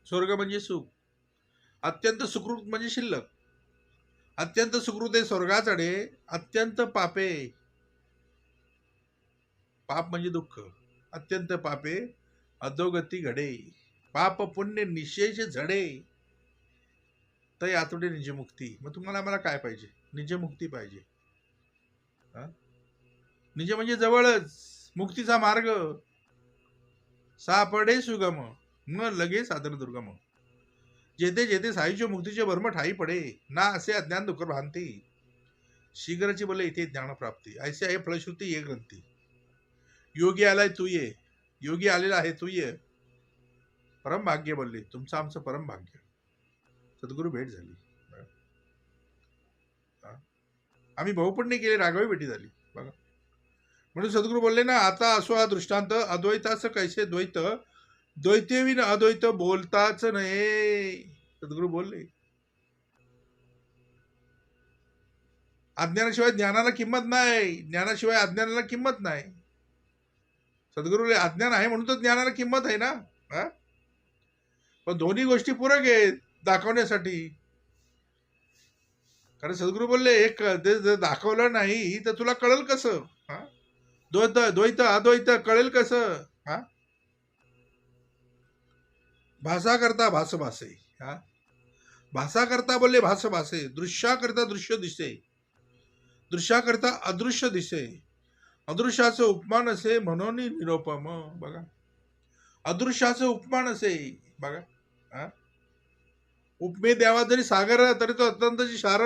स्वर्ग म्हणजे सुख, अत्यंत सुकृत म्हणजे शिल्लक, अत्यंत सुकृते स्वर्गा चढे, अत्यंत पापे, पाप म्हणजे दुःख, अत्यंत पापे अधोगती घडे, पाप पुण्य निशेष झडे, तय आतुडे निजमुक्ती. मग तुम्हाला आम्हाला काय पाहिजे? निजमुक्ती पाहिजे. निज म्हणजे जवळच, मुक्तीचा मार्ग सापडे सुगम, मग लगे साधन दुर्गम. जेथे जेथे साईच्या मुक्तीचे भर्म ठाई पडे, ना असे अज्ञान दुःख भ्रांती, शीघ्रची बोले इथे ज्ञानप्राप्ती. ऐसे आहे फलश्रुती ये ग्रंथी. योगी आलाय तू ये, योगी आलेला आहे तू ये. परम भाग्य बोलले, तुमचं आमचं परम भाग्य. सद्गुरू भेट झाली, आम्ही भाऊपण्य केले, राघवी भेटी झाली. बघा, म्हणून सद्गुरू बोलले ना, आता असो हा दृष्टांत, अद्वैताचं कैसे द्वैत, द्वैते विन अद्वैत बोलताच नाही. सद्गुरू बोलले अज्ञानाशिवाय ज्ञानाला किंमत नाही, ज्ञानाशिवाय अज्ञानाला किंमत नाही. सद्गुरू अज्ञान आहे म्हणून तर ज्ञानाला किंमत आहे ना. पण दोन्ही गोष्टी पूरक आहेत दाखवण्यासाठी. कारण सद्गुरू बोलले एक ते जर दाखवलं नाही तर तुला कळेल कसं? द्वैत द्वैत अद्वैत कळेल कसं? भाषा करता भास भासे, भाषा करता बोलले भास भासे, दृश्या करता दृश्य दिसे, दृश्या करता अदृश्य दिसे, अदृश्याचं उपमान असे म्हणून निरोपम. बघा, अदृश्याचं उपमान असे. बघा, उपमे द्यावा जरी सागर तरी तो अत्यंत शार,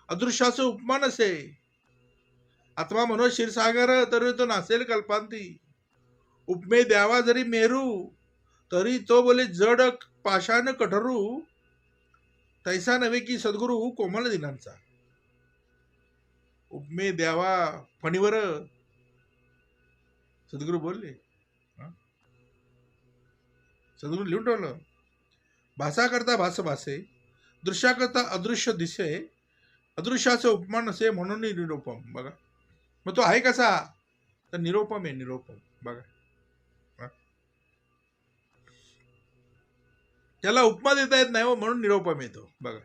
अदृश्याचं उपमान असे. आत्मा म्हणून क्षीरसागर तरी तो नासेल कल्पांती, उपमे द्यावा जरी मेरू तरी तो बोले जड पाषाण कठरू, तैसा नव्हे की सद्गुरू कोमल दिनांचा. उपमे द्यावा फणीवर, सद्गुरू बोलले. सद्गुरू लिहून ठेवलं, भाषा करता भास भासे, दृश्या करता अदृश्य दिसे, अदृश्याचं उपमान असे म्हणून निरोपम. बघा, मग तो आहे कसा? तर निरोपम आहे, निरोपम. बघा, त्याला उपमा देता येत नाही हो, म्हणून निरोपम येतो. बघा,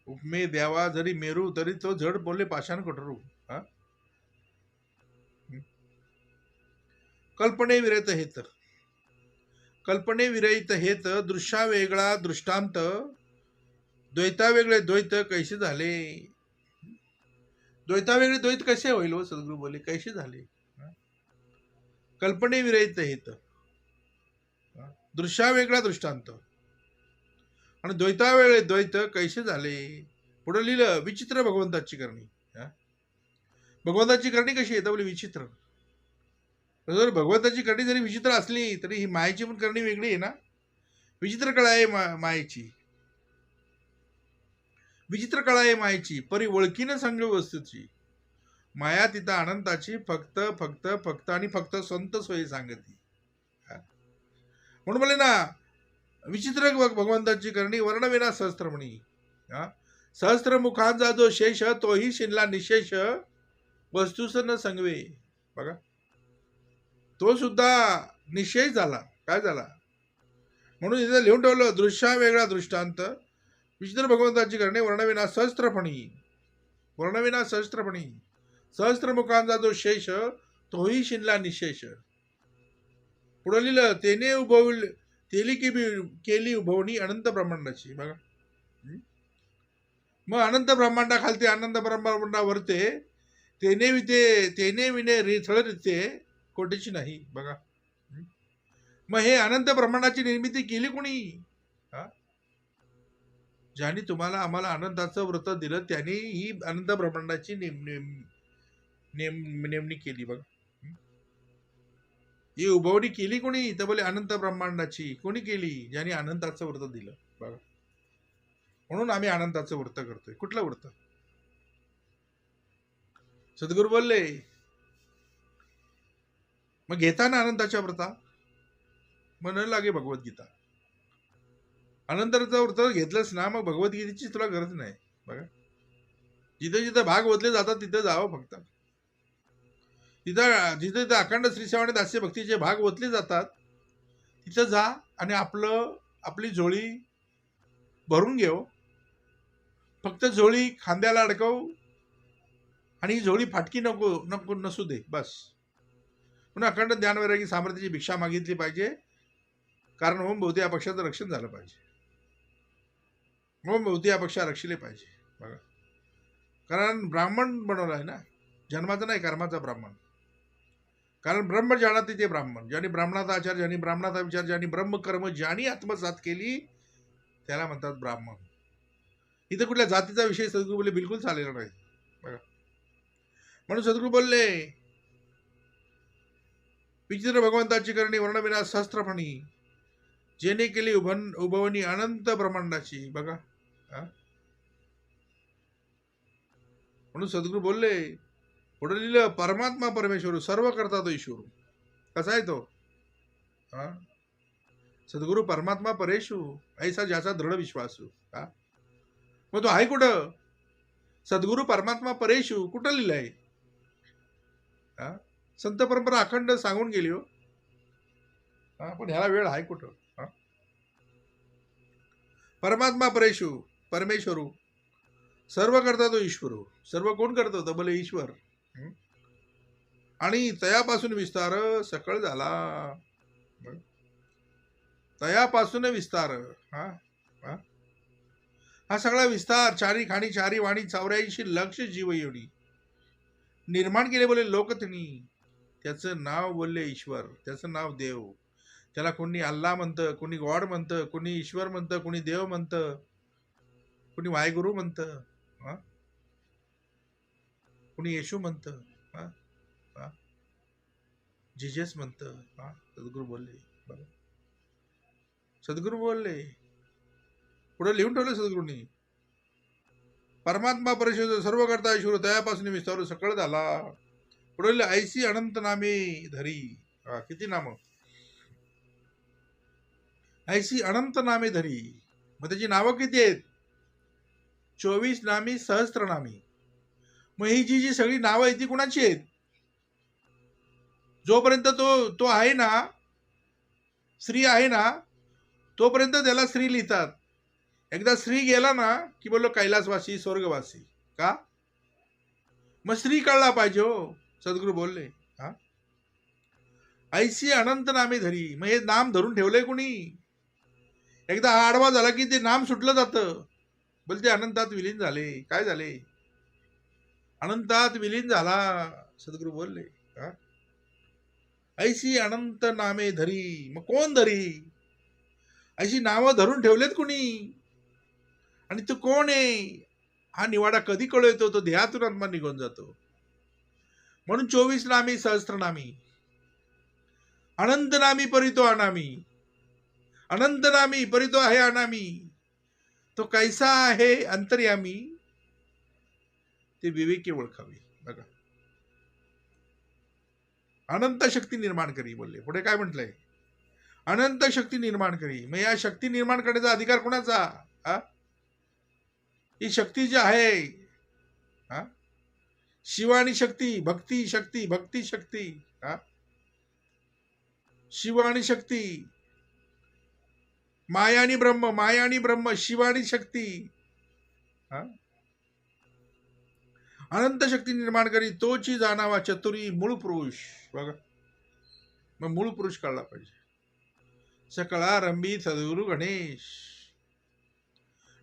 उपमे द्यावा जरी मेरू तरी तो जड बोलले पाषाण कठरू. कल्पने विरहित हेत, कल्पने विरहित हेत, दृश्या वेगळा दृष्टांत, द्वैता वेगळे द्वैत कैसे झाले. द्वैता वेगळे द्वैत कसे होईल हो? सद्गुरू बोले कैसे झाले. कल्पने विरहित हेत, दृश्या वेगळा दृष्टांत आणि द्वैतावेळे द्वैत कैसे झाले. पुढे लिहिलं विचित्र भगवंताची करणी. भगवंताची करणी कशी आहे तर बोली विचित्र. जर भगवंताची करणी जरी विचित्र असली तरी ही मायेची पण करणी वेगळी आहे ना. विचित्र कळा आहे मायेची, विचित्र कळा आहे मायेची, परी ओळखीनं संग वस्तूची. माया तिथं अनंताची फक्त फक्त फक्त आणि फक्त संत सोयी सांगती. म्हणून बोले ना विचित्र भगवंताची करणी वर्णविना सहस्त्रमणी. सहस्त्र मुखांचा जो शेष तोही शिनला निशेष वस्तूस न संगवे. बघा तो सुद्धा निशेष झाला. काय झाला म्हणून इथे लिहून ठेवलं दृश्या वेगळा दृष्टांत विचित्र भगवंताची करणे वर्णविना सहस्त्रपणी. वर्णविना सहस्त्रपणी सहस्त्र मुखांचा जो शेष तोही शिनला निशेष. पुढे लिहिलं तेने उभवली तेली की केली उभवणी अनंत ब्रह्मांडाची. बघा मग अनंत ब्रह्मांडाखालते अनंत ब्रह्मांडावरते तेने विने रिथळ रिते कोटीची नाही. बघा मग हे अनंत ब्रह्मांडाची निर्मिती केली कोणी. ज्यांनी तुम्हाला आम्हाला अनंताचं व्रत दिलं त्यांनी ही अनंत ब्रह्मांडाची नेमणी केली. बघा ही उभवणी केली कोणी तर बोले अनंत ब्रह्मांडाची. कोणी केली ज्यांनी अनंताचं व्रत दिलं. बघा म्हणून आम्ही अनंताचं व्रत करतोय. कुठलं व्रत. सद्गुरू बोलले मग घेताना अनंताच्या व्रता म्हणायला लागे भगवद्गीता. अनंताचं व्रत घेतलंच ना मग भगवद्गीतेची तुला गरज नाही. बघा जिथे जिथे भाग ओतले जातात तिथे जावं फक्त. तिथं जिथे जिथे अखंड श्रीसेवा आणि दास्य भक्तीचे भाग ओतले जातात तिथं जा आणि आपली झोळी भरून घेऊ. फक्त झोळी खांद्याला अडकव आणि झोळी फाटकी नको नको नसू दे बस. म्हणून अखंड ज्ञान वैरागी सामर्थ्याची भिक्षा मागितली पाहिजे. कारण ओम भवती या पक्षाचं रक्षण झालं पाहिजे. ओम भवती या पक्षा रक्षिले पाहिजे. बघा कारण ब्राह्मण बनवलं आहे ना, जन्माचा नाही कर्माचा ब्राह्मण. कारण ब्रह्म जाणत ते ब्राह्मण. ज्यांनी ब्राह्मणाचा आचार ज्यांनी ब्राह्मणाचा विचार ज्यांनी ब्रह्मकर्म ज्यांनी आत्मसात केली त्याला म्हणतात ब्राह्मण. इथं कुठल्या जातीचा विषय सद्गुरू बोलले बिलकुल चाललेला नाही. बघा म्हणून सद्गुरू बोलले विचित्र भगवंताची करणी वर्णविना सहस्त्रफणी जेने केली उभवणी अनंत ब्रह्मांडाची. बघा म्हणून सद्गुरू बोलले पुढे लिहिलं परमात्मा परमेश्वर सर्व करता तो ईश्वर. कसा आहे तो. सद्गुरू परमात्मा परेशू ऐसा ज्याचा दृढ विश्वास. मग तो आहे कुठं. सद्गुरू परमात्मा परेशू कुठं लिहिलंय. संत परंपरा अखंड सांगून गेली हो. पण ह्याला वेळ आहे कुठं. परमात्मा परेशू परमेश्वरू सर्व करता तो ईश्वर. सर्व कोण करतो तर बोले ईश्वर. आणि तयापासून विस्तार सकळ झाला. तयापासून विस्तार हा सगळा विस्तार चारी खाणी चारी वाणी 84 लक्ष जीव एवढी निर्माण केले बोले लोकतनी. त्याचं नाव बोलले ईश्वर. त्याचं नाव देव. त्याला कोणी अल्लाह म्हणतं, कोणी गॉड म्हणतं, कोणी ईश्वर म्हणतं, कोणी देव म्हणतं, कोणी वाहेगुरु म्हणतं, कोणी येशू म्हणतं, जिजेस म्हणतं. सद्गुरू बोलले. बघा सद्गुरू बोलले पुढे लिहून ठेवलं सद्गुरूंनी परमात्मा परिषद सर्व करता ईश्वर तयापासून विस्तार सकळ झाला. पुढे ऐसी अनंत नामे धरी. किती नाम. ऐसी अनंत नामे धरी. मग त्याची नावं किती आहेत. 24 नामी सहस्त्र नामी. मग ही जी सगळी नावं आहेत ती कुणाची आहेत. जोपर्यंत तो आहे ना श्री आहे ना तोपर्यंत त्याला श्री लिहितात. एकदा श्री गेला ना की बोललो कैलासवासी स्वर्गवासी. का मग श्री कळला पाहिजे हो. सद्गुरू बोलले ऐसी अनंत नामे धरी. मग हे नाम धरून ठेवलंय कुणी. एकदा हा आडवा झाला की ते नाम सुटलं जातं. बोलते अनंतात विलीन झाले. काय झाले अनंतात विलीन झाला. सद्गुरू बोलले ऐसी अनंत नामे धरी. मग कोण धरी अशी नावं धरून ठेवलेत कुणी, आणि तो कोण आहे हा निवाडा कधी कळू येतो, तो देहातून आत्मा निघून जातो. म्हणून 24 नामी सहस्त्रनामी, अनंत नामी परितो अनामी, अनंत नामी परितो आहे अनामी, तो कैसा आहे अंतर्यामी, ते विवेकी ओळखावे. बघा, अनंत शक्ती निर्माण करी बोलले. पुढे काय म्हटलंय? अनंत शक्ती निर्माण करी. मग या शक्ती निर्माण करण्याचा अधिकार कोणाचा? ही शक्ती जी आहे, शिवानी शक्ती, भक्ती शक्ती, भक्ती शक्ती, शिवानी शक्ती, माया आणि ब्रह्म, माया आणि ब्रह्म, शिवानी शक्ती, अनंत शक्ती निर्माण करी, तोची जाणावा चतुरी मूळ पुरुष. बघा, मग मूळ पुरुष कळला पाहिजे. सकळारंभी सद्गुरु गणेश,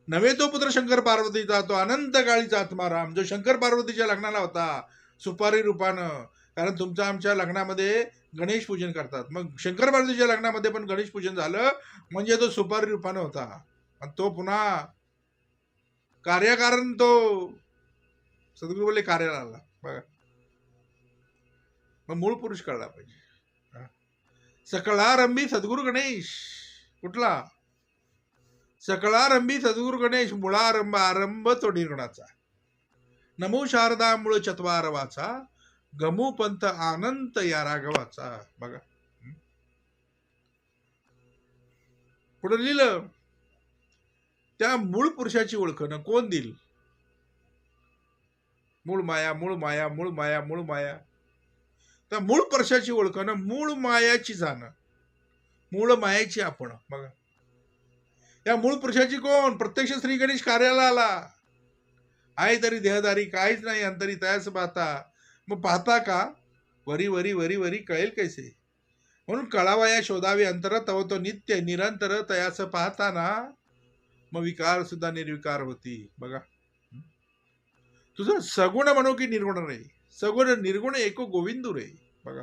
नव्हे तो पुत्र शंकर पार्वतीचा, तो अनंत काळीचा आत्माराम, जो शंकर पार्वतीच्या लग्नाला होता सुपारी रूपानं. कारण तुमच्या आमच्या लग्नामध्ये गणेश पूजन करतात, मग शंकर पार्वतीच्या लग्नामध्ये पण गणेश पूजन झालं म्हणजे तो सुपारी रूपानं होता. आणि तो पुन्हा कार्यकारण, तो सद्गुरु बोलले कार्याला आला. बघा, मग मूळ पुरुष कळला पाहिजे. सकळारंभी सद्गुरु गणेश, कुठला? सकळारंभी सद्गुरु गणेश, मुळारंभ आरंभ तो निर्गुणाचा, नमो शारदा मूळ चत्वारवाचा, गमू पंथ अनंत या राघवाचा. बघा, पुढे लिहिलं, त्या मूळ पुरुषाची ओळखणं कोण देईल? मूळ माया, मूळ माया, मूळ माया, मूळ माया. त्या मूळ पुरुषाची ओळखणं, मूळ मायाची जाणं, मूळ मायाची आपण. बघा, या मूळ पुरुषाची कोण? प्रत्यक्ष श्री गणेश कार्याला आला आहे, तरी देहदारी काहीच नाही अंतरी तयास पाहता. मग पाहता का? वरी वरी वरी वरी कळेल कैसे, म्हणून कळावया शोधावे अंतर, तव तो नित्य निरंतर तयास पाहताना मग विकार सुद्धा निर्विकार होती. बघा, तुझं सगुण म्हणो की निर्गुण रे, सगुण निर्गुण एको गोविंदू रे. बघा,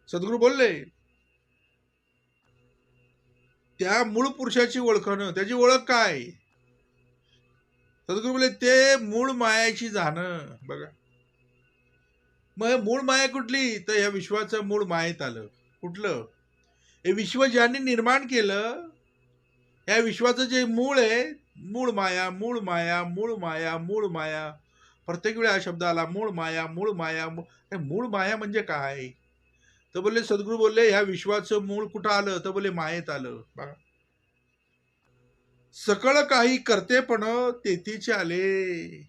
सद्गुरु बोलले, त्या मूळ पुरुषाची ओळखणं, त्याची ओळख काय? सद्गुरु बोलले, ते मूळ मायाची जाणं. बघा, मग मूळ माया कुठली? तर या विश्वाचं मूळ मायेत आलं. कुठलं? हे विश्व ज्यांनी निर्माण केलं, या विश्वाचं जे मूळ आहे, मूळ माया, मूळ माया, मूळ माया, मूळ माया. प्रत्येक वेळा हा शब्द आला, मूळ माया, मूळ माया. मूळ माया म्हणजे काय? तर बोलले, सद्गुरु बोलले, ह्या विश्वाचं मूळ कुठं आलं? तर बोलले मायेत आलं. बघा, सकळ काही करते पण तेथेच आले.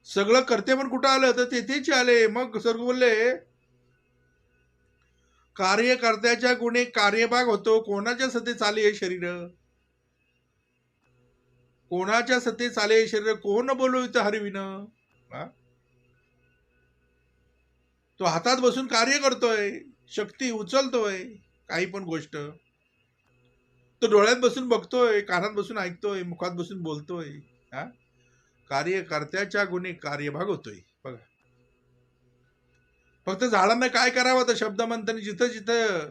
सगळं करते पण कुठं आलं? तर तेथेच आले. मग सद्गुरु बोलले, कार्यकर्त्याच्या गुणे कार्यभाग होतो. कोणाच्या सते चाले हे शरीर? कोणाच्या सते चाले हे शरीर? कोण बोलवित हरविन? तो हातात बसून कार्य करतोय, शक्ती उचलतोय, काही पण गोष्ट. तो डोळ्यात बसून बघतोय, कानात बसून ऐकतोय, मुखात बसून बोलतोय. कार्यकर्त्याच्या गुणे कार्यभाग होतोय. बघा, फक्त झाडांना काय करावं? तर शब्द मंथन, जिथं जिथं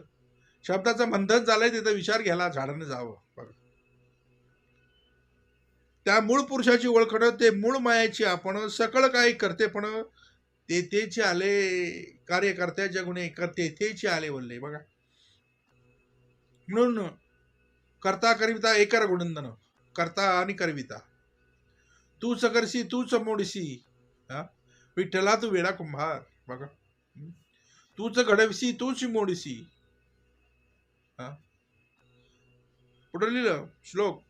शब्दाचं मंथन झालंय तिथं विचार घ्यायला झाडाने जावं. बघा, त्या मूळ पुरुषाची ओळखणं, ते मूळ मायाची आपण, सकळ काही करते पण तेथेच आले. कार्यकर्त्याच्या गुणे तेथेच आले बोलले. बघा, म्हणून करता करिता एकर गुणंदन, करता आणि करविता, तूच करसी तूच मोडसी, विठ्ठला तू वेडा कुंभार. बघा, तूच घडविसी तूच मोडसी. पुढे लिहिलं श्लोक,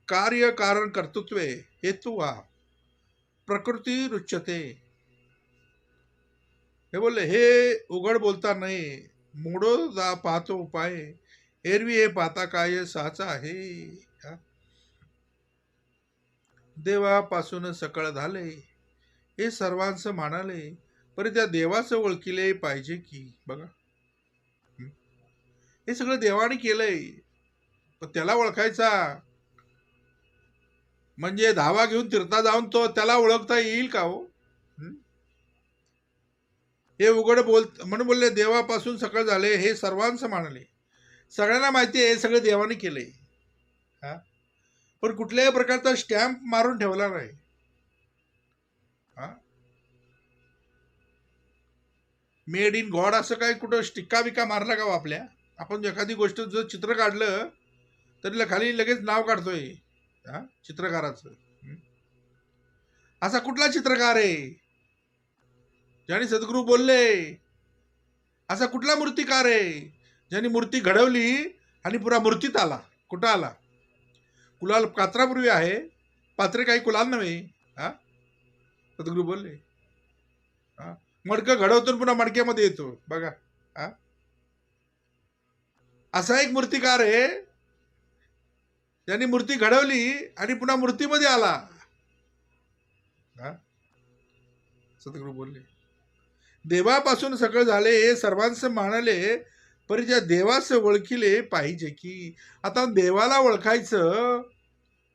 कार्य कारण कर्तृत्वे हेतु वा प्रकृती रुच्यते. हे बोलले, हे उघड बोलता नाही, मोडो जा पाहतो उपाय, एरवी हे पाहता काय साचा आहे. देवापासून सकळ झाले, हे सर्वांचं मानाले, परी त्या देवाचं ओळखिले पाहिजे की. बघा, हे सगळं देवाने केलंय, पण त्याला ओळखायचा म्हणजे धावा घेऊन तीर्था जाऊन तो त्याला ओळखता येईल का हो? हे उघड म्हणून बोलले, देवापासून सकळ झाले, हे सर्वांचं मानले, सगळ्यांना माहिती आहे सगळं देवाने केलंय. हा, पण कुठल्याही प्रकारचा स्टॅम्प मारून ठेवला नाही. हा, मेड इन गॉड असं काय कुठं टिक्का बिक्का मारला का हो आपल्या? आपण एखादी गोष्ट जर चित्र काढलं तरी खाली लगेच नाव काढतोय हा चित्रकाराचं. असा कुठला चित्रकार आहे ज्याने सद्गुरू बोलले? असा कुठला मूर्तिकार आहे ज्याने मूर्ती घडवली आणि पुरा मूर्तीत आला? कुठं आला? कुलाल कात्रापूर्वी आहे, पात्रे काही कुलाल नव्हे. हा, सद्गुरू बोलले. हा, मडकं घडवतो पुन्हा मडक्यामध्ये येतो बघा. हा, असा एक मूर्तिकार आहे ज्यांनी मूर्ती घडवली आणि पुन्हा मूर्तीमध्ये आला. हा, सद्गुरू बोलले. देवापासून सगळं झाले हे सर्वांस मानले, परी ज्या देवास ओळखिले पाहिजे की. आता देवाला ओळखायचं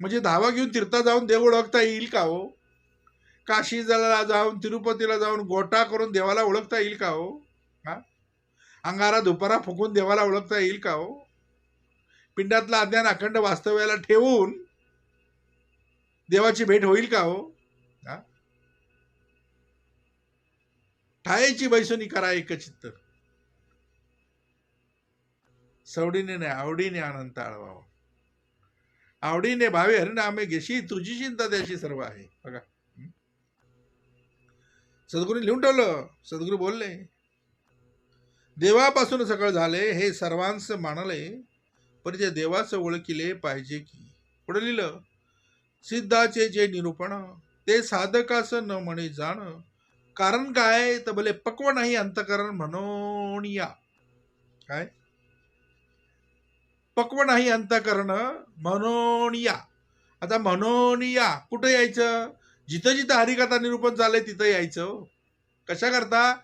म्हणजे धावा घेऊन तीर्थात जाऊन देव ओळखता येईल का हो? काशीला जाऊन तिरुपतीला जाऊन गोटा करून देवाला ओळखता येईल का हो? हा, अंगारा दुपारा फुकून देवाला ओळखता येईल का हो? पिंडातला अज्ञान अखंड वास्तव्याला ठेवून देवाची भेट होईल का हो? हा, ठायची बैसोनी करा एकचित्त, सवडीने नाही आवडीने अनंत आळवावा. आवडीने भावे हरिनामे घेशी, तुझी चिंता त्याची सर्व आहे. बघा, सद्गुरू लिहून ठेवलं. सद्गुरू बोलले देवापासून सकळ झाले हे सर्वांस मानले, पण त्या देवास ओळखिले पाहिजे की. पुढे लिहिलं सिद्धाचे जे निरूपण ते साधकास न म्हणे जाण. कारण काय तर भले पक्व नाही अंतकरण म्हणून या. काय पक्व नाही अंतकरण म्हणून या. आता म्हणून या कुठं यायचं? जिथं जिथं हरिकथा निरूपण झालंय तिथं यायचं. कशा करता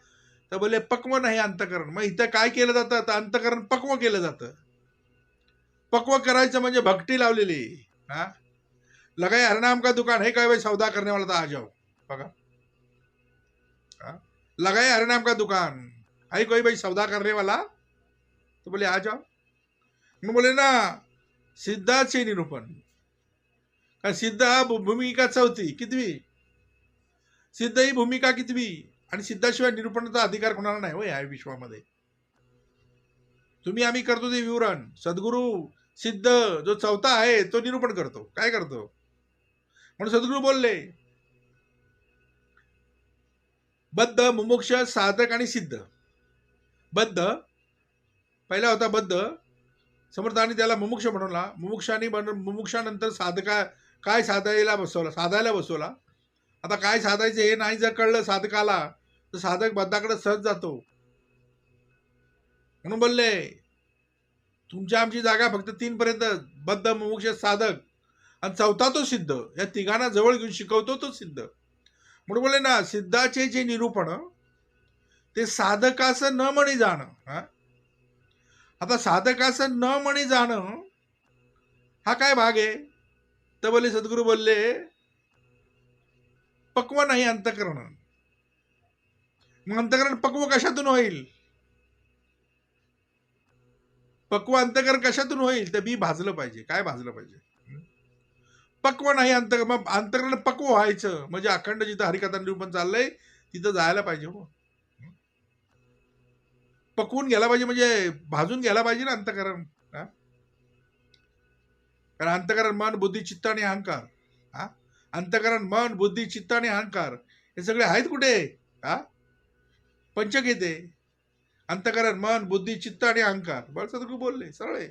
तर बोले पक्व नाही अंतकरण. मग इथं काय केलं जातं? तर अंतकरण पक्व केलं जातं. पक्व करायचं म्हणजे भक्ती लावलेली. हा, लगाय हरनाम का दुकान है, काय भाई सौदा करने वाला था आ जाओ. बघा, लगाए हरनाम का दुकान है कोई भाई सौदा करने वाला, तो बोले आ जाओ. मग बोले ना सिद्धाचे निरूपण. का सिद्ध हा भूमिका चौथी कितवी? सिद्ध ही भूमिका कितवी? आणि सिद्धाशिवाय निरूपणाचा अधिकार कोणाला नाही हो या विश्वामध्ये. तुम्ही आम्ही करतो ते विवरण. सद्गुरू सिद्ध जो चौथा आहे तो निरूपण करतो. काय करतो? म्हणून सद्गुरू बोलले बद्ध, मुमुक्ष, साधक आणि सिद्ध. बद्ध पहिला होता बद्ध, समर्थाने त्याला मुमुक्ष बनवला. मुमुक्षानंतर साधका काय साधायला बसवला. आता काय साधायचं हे नाही जर कळलं साधकाला तर साधक बद्धाकडे सहज जातो. म्हणून बोलले तुमच्या आमची जागा फक्त 3 पर्यंत, बद्ध, मुमुक्ष, साधक आणि चौथा तो सिद्ध. या तिघांना जवळ घेऊन शिकवतो तो सिद्ध. म्हणून बोलले ना सिद्धाचे जे निरूपण ते साधकाचं न म्हणे जाणं. हा, आता साधकाचं न म्हणे जाणं हा काय भाग आहे? तर बोले सद्गुरू बोलले पक्व नाही अंतकरण. मग अंतकरण पक्व कशातून होईल? पक्व अंतकरण कशातून होईल? तर बी भाजलं पाहिजे. काय भाजलं पाहिजे? पक्व नाही अंतकरण. मग अंतकरण पक्व व्हायचं म्हणजे अखंड जिथं हरिकथा निरूपण चाललंय तिथं जायला पाहिजे हो. पकवून घ्यायला पाहिजे म्हणजे भाजून घ्यायला पाहिजे ना अंतकरण. कारण अंतकरण मन, बुद्धी, चित्त आणि अहंकार. हा, अंतकरण मन, बुद्धी, चित्त आणि अहंकार हे सगळे आहेत कुठे? हा, पंचगीते. अंतकरण मन, बुद्धी, चित्त आणि अहंकार. बरं सद्गुरू बोलले सरळ आहे.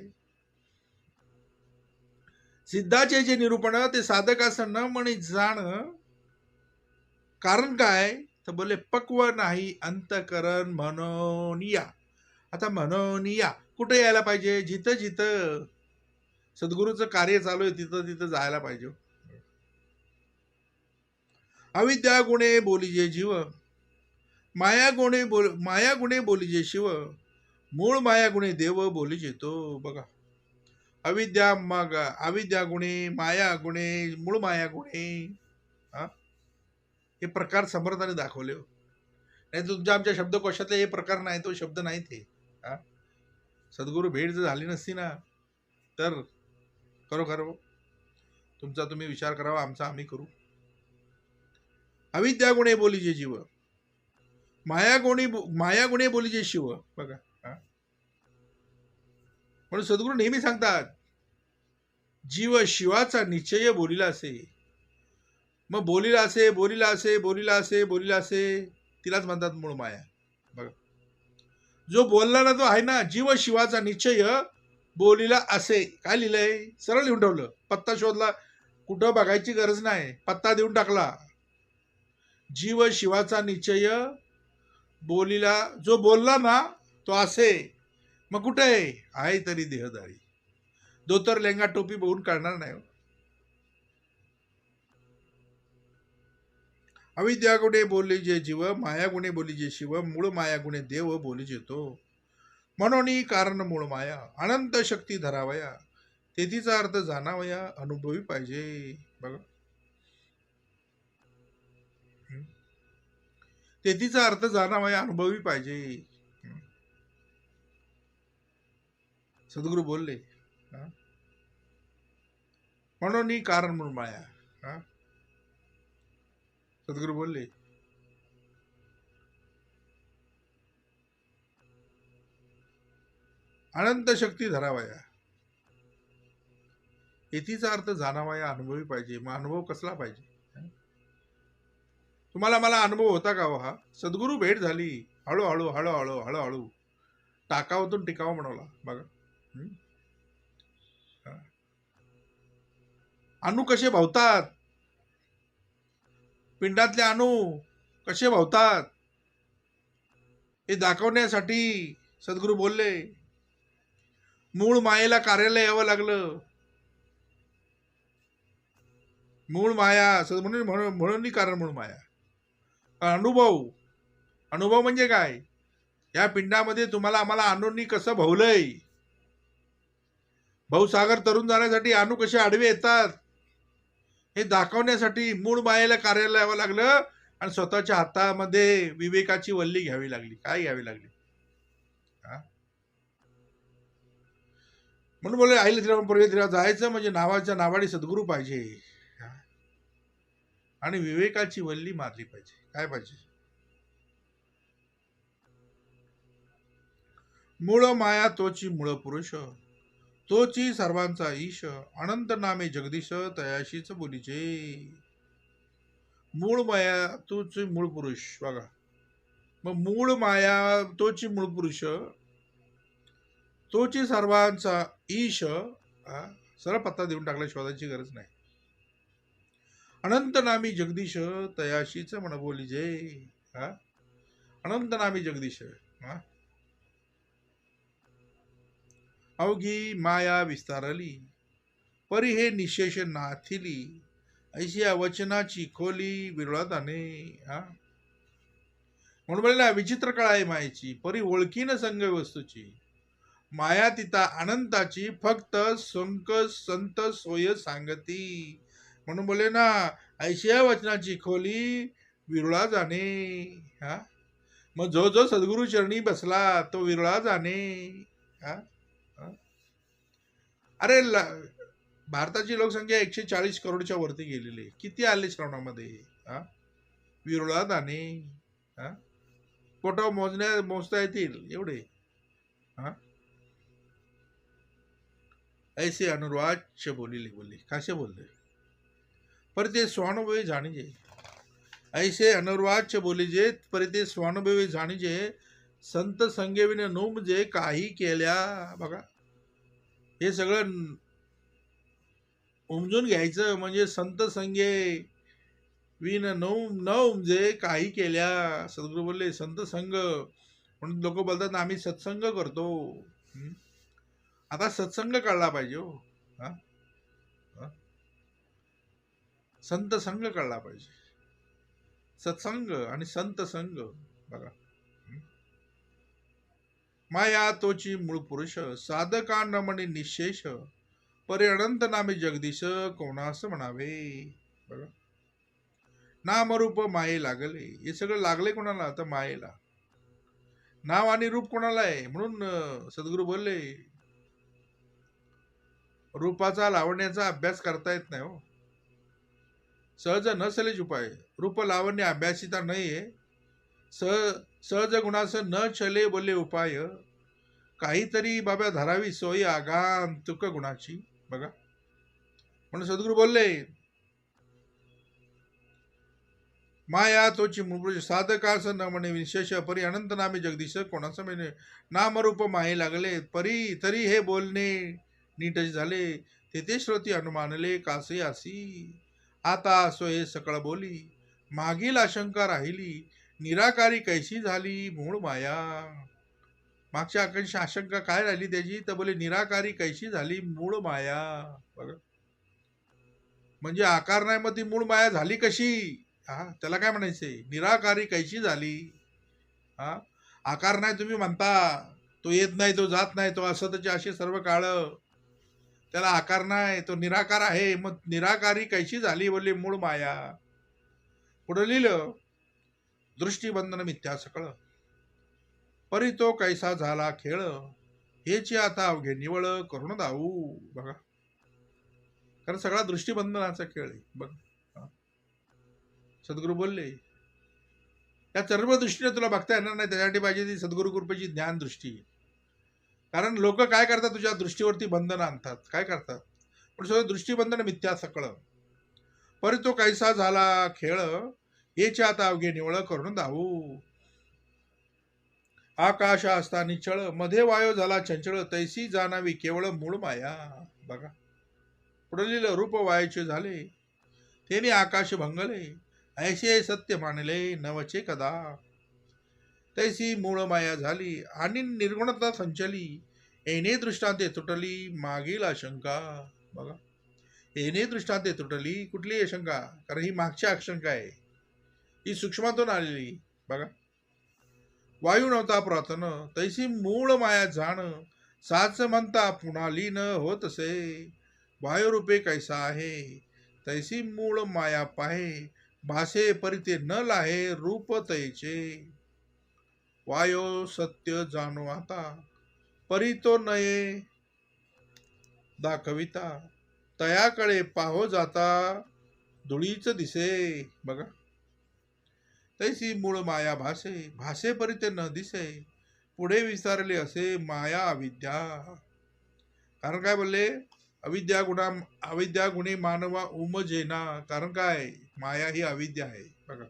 सिद्धाचे जे निरूपण ते साधक असं न म्हणे जाण. कारण काय तर बोले पक्व नाही अंतकरण म्हणून या. आता म्हणून या कुठे यायला पाहिजे? जिथं जिथं सद्गुरूचं कार्य चालू आहे तिथं तिथं जायला पाहिजे. अविद्या गुणे बोलीजे जीव, माया गुणे बोलीजे शिव, मूळ माया गुणे देव बोलीजे तो. बघा, अविद्या गुणे, माया गुणे, मूळ माया गुणे. हा, हे प्रकार समर्थाने दाखवले. नाही तुमच्या आमच्या शब्दकोशातले हे प्रकार नाही, तो शब्द नाही ते. हा, सद्गुरू भेट जर झाली नसती ना तर खरोखर तुमचा तुम्ही विचार करावा, आमचा आम्ही करू. अविद्या गुणे बोलीजे जीव, माया गुणे बोलीजे शिव. बघा म्हणून सद्गुरू नेहमी सांगतात, जीव शिवाचा निश्चय बोलीला असे. मग बोलीला असे तिलाच म्हणतात मूळ माया. बघा, जो बोलला ना तो आहे ना, जीव शिवाचा निश्चय बोलीला असे. काय लिहिलंय? सरळ लिहून ठेवलं. पत्ता शोधला, कुठं बघायची गरज नाही, पत्ता देऊन टाकला. जीव शिवाचा निश्चय बोलीला, जो बोलला ना तो असे. मग कुठे आहे तरी देहदारी. धोतर लेंगा टोपी बघून कळणार नाही. अविद्या गुणे बोलली जे जीव, माया गुणे बोली जे शिव, मूळ माया गुणे देव बोली जेतो. म्हणून कारण मूळ माया, अनंत शक्ती धरावया, तेथीचा अर्थ जाणावया, अनुभवी पाहिजे. बघा, तेथीचा अर्थ जाणावया, अनुभवी पाहिजे. सद्गुरू बोलले, म्हणून कारण मूळ माया. सद्गुरू बोलले, अनंत शक्ती धरावया, येथीचा अर्थ जाणावया, अनुभवी पाहिजे. मग अनुभव कसला पाहिजे? तुम्हाला मला अनुभव होता का? हा सद्गुरू भेट झाली, हळूहळू हळूहळू हळूहळू टाकावातून टिकावा म्हणवला. बघा, अणू कसे भावतात, पिंडातले अणू कसे भावतात हे दाखवण्यासाठी सद्गुरू बोलले. मूळ मायेला कार्याला यावं लागलं. मूळ माया म्हणून कारण मूळ माया. अनुभव म्हणजे काय? या पिंडामध्ये तुम्हाला आम्हाला अणूंनी कसं भावलंय. भाऊसागर तरुण जाण्यासाठी अणू कसे आडवे येतात हे दाखवण्यासाठी मूळ मायेला कार्याला यावं लागलं. आणि स्वतःच्या हातामध्ये विवेकाची वल्ली घ्यावी लागली. काय घ्यावी लागली? म्हणून बोलले, आईला तिला जायचं म्हणजे नावाच्या नावाडी सद्गुरू पाहिजे आणि विवेकाची वल्ली मारली पाहिजे. काय पाहिजे? मूळ माया तोची मूळ पुरुष, तोची सर्वांचा ईश, अनंत नामे जगदीश, तयाशीच बोलीचे. मूळ माया तोची मूळ पुरुष. बघा, मग मूळ माया तोची मूळ पुरुष, तोची सर्वांचा ईश. सरळ पत्ता देऊन टाकला, शोधायची गरज नाही. अनंत नामी जगदीश, तयाशीच म्हण बोली जे. अनंत नामी जगदीश. अवघी माया विस्तारली, परी हे निशेष नाथिली, ऐशी या वचनाची खोली विरळाताने. म्हणून बोलला, विचित्र कळा आहे मायेची, परी ओळखीन संग वस्तूची, माया तिता अनंताची, फक्त संत सोय सांगती. म्हणून बोले ना, ऐशिया वचनाची खोली विरुळा जाणे. मग जो जो सद्गुरु चरणी बसला तो विरुळा जाणे. अरे भारताची लोकसंख्या 140 करोडच्या वरती गेलेली. किती आले श्रवणामध्ये? विरुळा जाणे. पोटावर मोजता येतील एवढे. ऐसे अनुराच बोलले. कसे बोलले? पर ते स्वानुभवी जाणीजे. ऐसे अनुर्वाच बोलीजे, पर ते स्वानुभवी जाणीजे, संत संगेविन नोमजे काही केल्या. बघा, हे सगळं उमजून घ्यायचं म्हणजे संत संगे विन न उमजे काही केल्या. सद्गुरू बोलले, संत संग. म्हणून लोक बोलतात ना, आम्ही सत्संग करतो. आता सत्संग कळला पाहिजे. हो, संत संग कळला पाहिजे. सत्संग आणि संत संग. बघा, माया तोची मूळ पुरुष, साधका नमणी निशेष, परे अनंत नामे जगदीश, कोणास म्हणावे. बघा, नामरूप माये लागले. हे सगळं लागले कोणाला? तर मायेला. नाव आणि रूप कोणाला आहे? म्हणून सद्गुरू बोलले, रूपाचा लावण्याचा अभ्यास करता येत नाही हो. सहज नसलेच उपाय. रूप लावण्य अभ्यासिता नाहीये. सहज गुणास न चले बोले उपाय. काहीतरी बाबा धरावी सोयी आगांतुक गुणाची. बघा, म्हणून सद्गुरू बोलले, माया तोची मूळ साधकास न म्हणे विशेष परी अनंत नामे जगदीश कोणाचं म्हणे नामरूप माये लागले परी तरी हे बोलणे नीट झाले तेथे श्रोती अनुमानले कासे आसी आता असो हे सकळ बोली मागील आशंका राहिली निराकारी कैशी झाली मूळ माया. मागच्या आशंका काय राहिली त्याची तर बोले निराकारी कैशी झाली मूळ माया. बघा, म्हणजे आकार नाही मग ती मूळ माया झाली कशी? हा, त्याला काय म्हणायचंय? निराकारी कैशी झाली. हा, आकार नाही तुम्ही म्हणता, तो येत नाही, तो जात नाही, तो असतच असे सर्व काळ, त्याला आकार नाही, तो निराकार आहे. मग निराकारी कैशी झाली बोलली मूळ माया. पुढे लिहिलं, दृष्टीबंधन मिथ्या सकळ परी तो कैसा झाला खेळ हेची आता अवघे निवळ करून दाऊ. बघा, कारण सगळा दृष्टीबंधनाचा खेळ आहे. बघा, सद्गुरू बोलले, या सर्व दृष्टीने तुला बघता येणार नाही, त्यासाठी पाहिजे ती सद्गुरू कृपेची ज्ञान दृष्टी. कारण लोक काय करतात? तुझ्या दृष्टीवरती बंधन आणतात. काय करतात? पण सगळं दृष्टीबंधन मिथ्या सकळ परी तो कैसा झाला खेळ हेच्या आता अवघे निवळ करून दाऊ. आकाश असता निचळ मध्ये वायो झाला चंचळ तैसी जाणावी केवळ मूळ माया. बघा, पुढे लिहिलं, रूप वायाचे झाले तेने आकाश भंगले ऐसे सत्य मानले नवचे कदा तैसी मूळ माया झाली आणि निर्गुणता संचली येणे दृष्टांते तुटली मागील आशंका. बघा, येणे दृष्टांते तुटली. कुठली आशंका? कारण ही मागची आशंका आहे, ही सूक्ष्मातून आलेली. बघा, वायू नव्हता पुरातन तैसी मूळ माया जाण साच म्हणता पुन्हा लीन होतसे वायुरूपे कैसा आहे तैसी मूळ माया पाहे भासे परिते न लाहे रूप तैचे वायो सत्य जाणो आता परी तो नये दाखविता तयाकडे पाहो जाता धुळीच दिसे. बघा, तैसी मूळ माया भासे भासे परिते न दिसे पुढे विचारले असे माया अविद्या. कारण काय बोलले? अविद्या गुणे मानवा उमजेना. कारण काय? माया ही अविद्या आहे. बघा,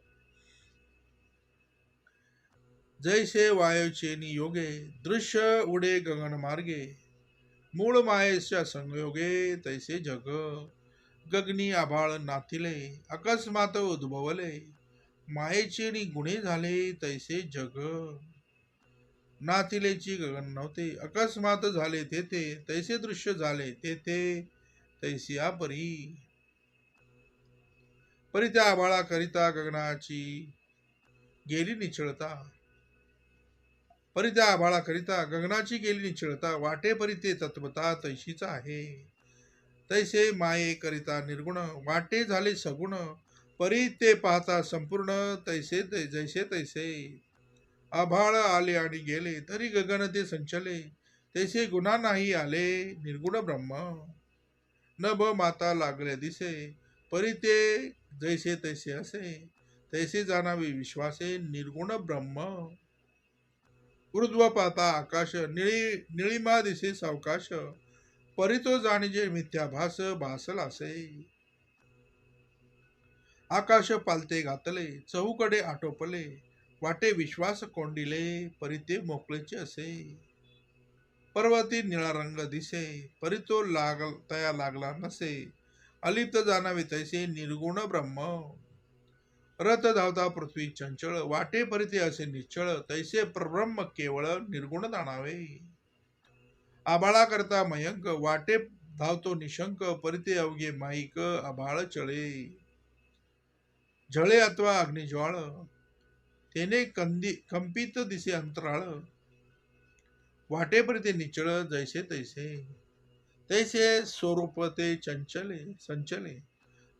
जैसे वायूचे नियोगे दृश्य उडे गगन मार्गे मूळ मायेच्या संयोगे तैसे जग गगनी आभाळ नाथिले अकस्मात उद्भवले मायेचे गुणे झाले तैसे जग नाथिलेची गगन नव्हते अकस्मात झाले तेथे तैसे दृश्य झाले तेथे तैसी परी परी त्या आभाळा करिता गगनाची गेली निचळता परी त्या आभाळा करिता गगनाची गेली निचळता वाटे परी ते तत्वता तैशीच आहे तैसे माये करिता निर्गुण वाटे झाले सगुण परी ते पाहता संपूर्ण तैसे जैसे तैसे आभाळ आले आणि गेले तरी गगन ते संचले तैसे गुणा नाही आले निर्गुण ब्रह्म न ब माता लागले दिसे परी ते जैसे तैसे असे तैसे जाणावे विश्वासे निर्गुण ब्रह्म ऊर्ध्व पाता आकाश निळीमा दिसे सावकाश परी तो जाणीजे मिथ्याभास भासला असे आकाश पालते घातले चहूकडे आटोपले वाटे विश्वास कोंडिले परी ते मोकळेचे असे पर्वती निळा रंग दिसे परी तो तया लागला नसे अलिप्त जाणावे तैसे निर्गुण ब्रह्म रथ धावता पृथ्वी चंचळ वाटे परिते असे निश्चळ तैसे परब्रह्म केवळ निर्गुण जाणावे आबाळा करता मयंक वाटे धावतो निशंक परिते अवघे माईक आभाळ चळे झळे अथवा अग्निज्वाळ तेने कंपित दिसे अंतराळ वाटे परिते निचळ जैसे तैसे तैसे स्वरूप ते चंचले संचले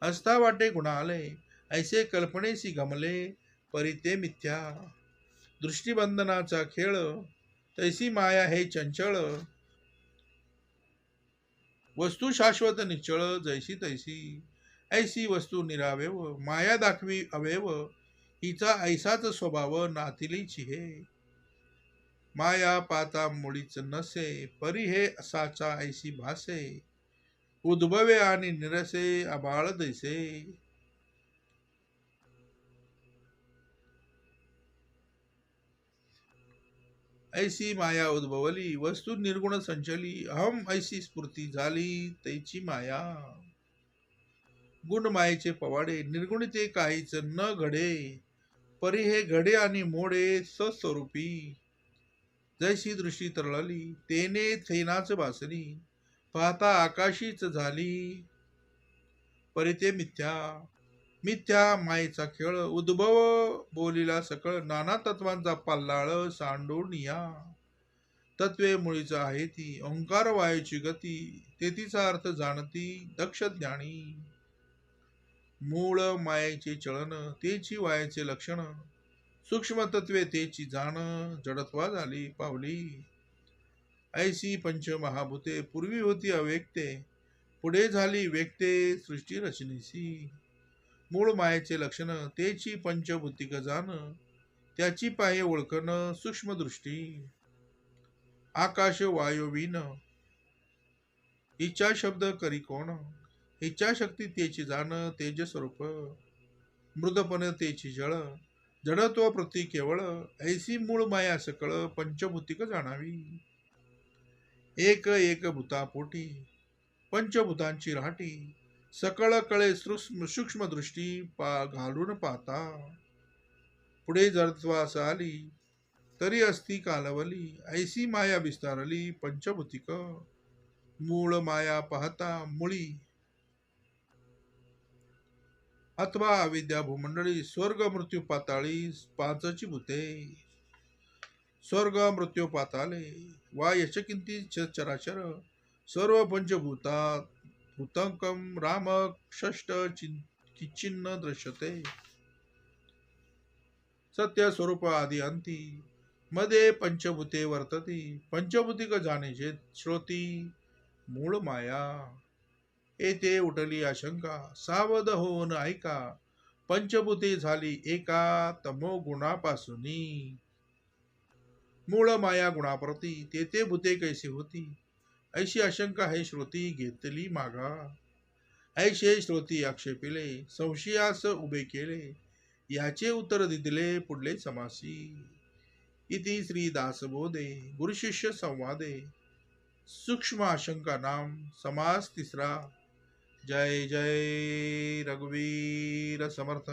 हस्ता वाटे गुणाले ऐसे कल्पनेसी गमले परिते मिथ्या. दृष्टीबंधनाचा खेळ, तैसी माया हे चंचळ, वस्तू शाश्वत निश्चळ, जैसी तैसी ऐसी वस्तू निरावेव, माया दाखवी अवेव, हिचा ऐसाच स्वभाव नातिलीची हे, माया पाता मुळीच नसे, परी हे असाचा ऐसी भासे, उद्भवे आणि निरसे आबाळ दैसे, ऐसी माया उद्भवली, वस्तू निर्गुण संचली, अहम ऐसी स्फूर्ती झाली, तैची माया, गुण मायेचे पवाडे, निर्गुणिते काहीच न घडे, परी हे घडे आणि मोडे स्वस्वरूपी, जैसी दृष्टी तरळली, तेने थैनाच भासली, पाहता आकाशीच झाली, परी ते मिथ्या, मिथ्या मायेचा खेळ, उद्भव बोलिला सकळ, नाना तत्वांचा पल्लाळ सांडोनिया, तत्वे मुळीच आहे ती, ओंकार वायूची गती, तेथीचा अर्थ जाणती दक्ष ज्ञानी, मूळ मायेचे चळन, तेची वायेचे लक्षण, सूक्ष्म तत्वे तेची जाण, जडत्वा झाली पावली, ऐसी पंच महाभूते, पूर्वी होती अव्यक्ते, पुढे झाली व्यक्ते सृष्टी रचनेसी, मूळ मायेचे लक्षण, तेची पंचभूतिक जाण, त्याची पाहे ओळखण सूक्ष्म दृष्टी, आकाश वायू विन, इच्छा शब्द करी कोण, इच्छा शक्ती तेची जाण, तेज स्वरूप, मृदपण तेची जळ, जडत्व प्रती केवळ, ऐसी मूळ माया सकळ पंचभूतिक जाणावी, एक एक भूतापोटी, पंचभूतांची राहटी, सकळ कळे सूक्ष्म दृष्टी घालून पाहता, पुढे जडत्वास आली, तरी असती कालवली, ऐसी माया विस्तारली पंचभूतिक, मूळ माया पाहता मुळी, अथवा अविद्या भूमंडळी, स्वर्ग मृत्यू पाताळी पाचची भूते, स्वर्ग मृत्यू पाताले वा यशकिंती चराचर, सर्व पंचभूतात भूतंकम राम षष्ट चिन्ह दृश्यते, सत्य स्वरूप आदि अंती, मध्ये पंचभूते वर्तती, पंचभूतिक जाणेचे श्रोती, मूळ माया, येथे उठली आशंका, सावध होऊन ऐका, पंचभूते झाली एका तमो गुणापासूनी, मूळ माया गुणाप्रती, तेथे भूते कैसे होती, ऐशी आशंका हे श्रोती घेतली मागा, ऐशे श्रोती आक्षेपिले, संशयास उभे केले, याचे उत्तर दिले पुढले समासी, इति श्री दासबोधे गुरुशिष्य संवादे, सूक्ष्म आशंका नाम समास तिसरा, जय जय रघुवीर समर्थ।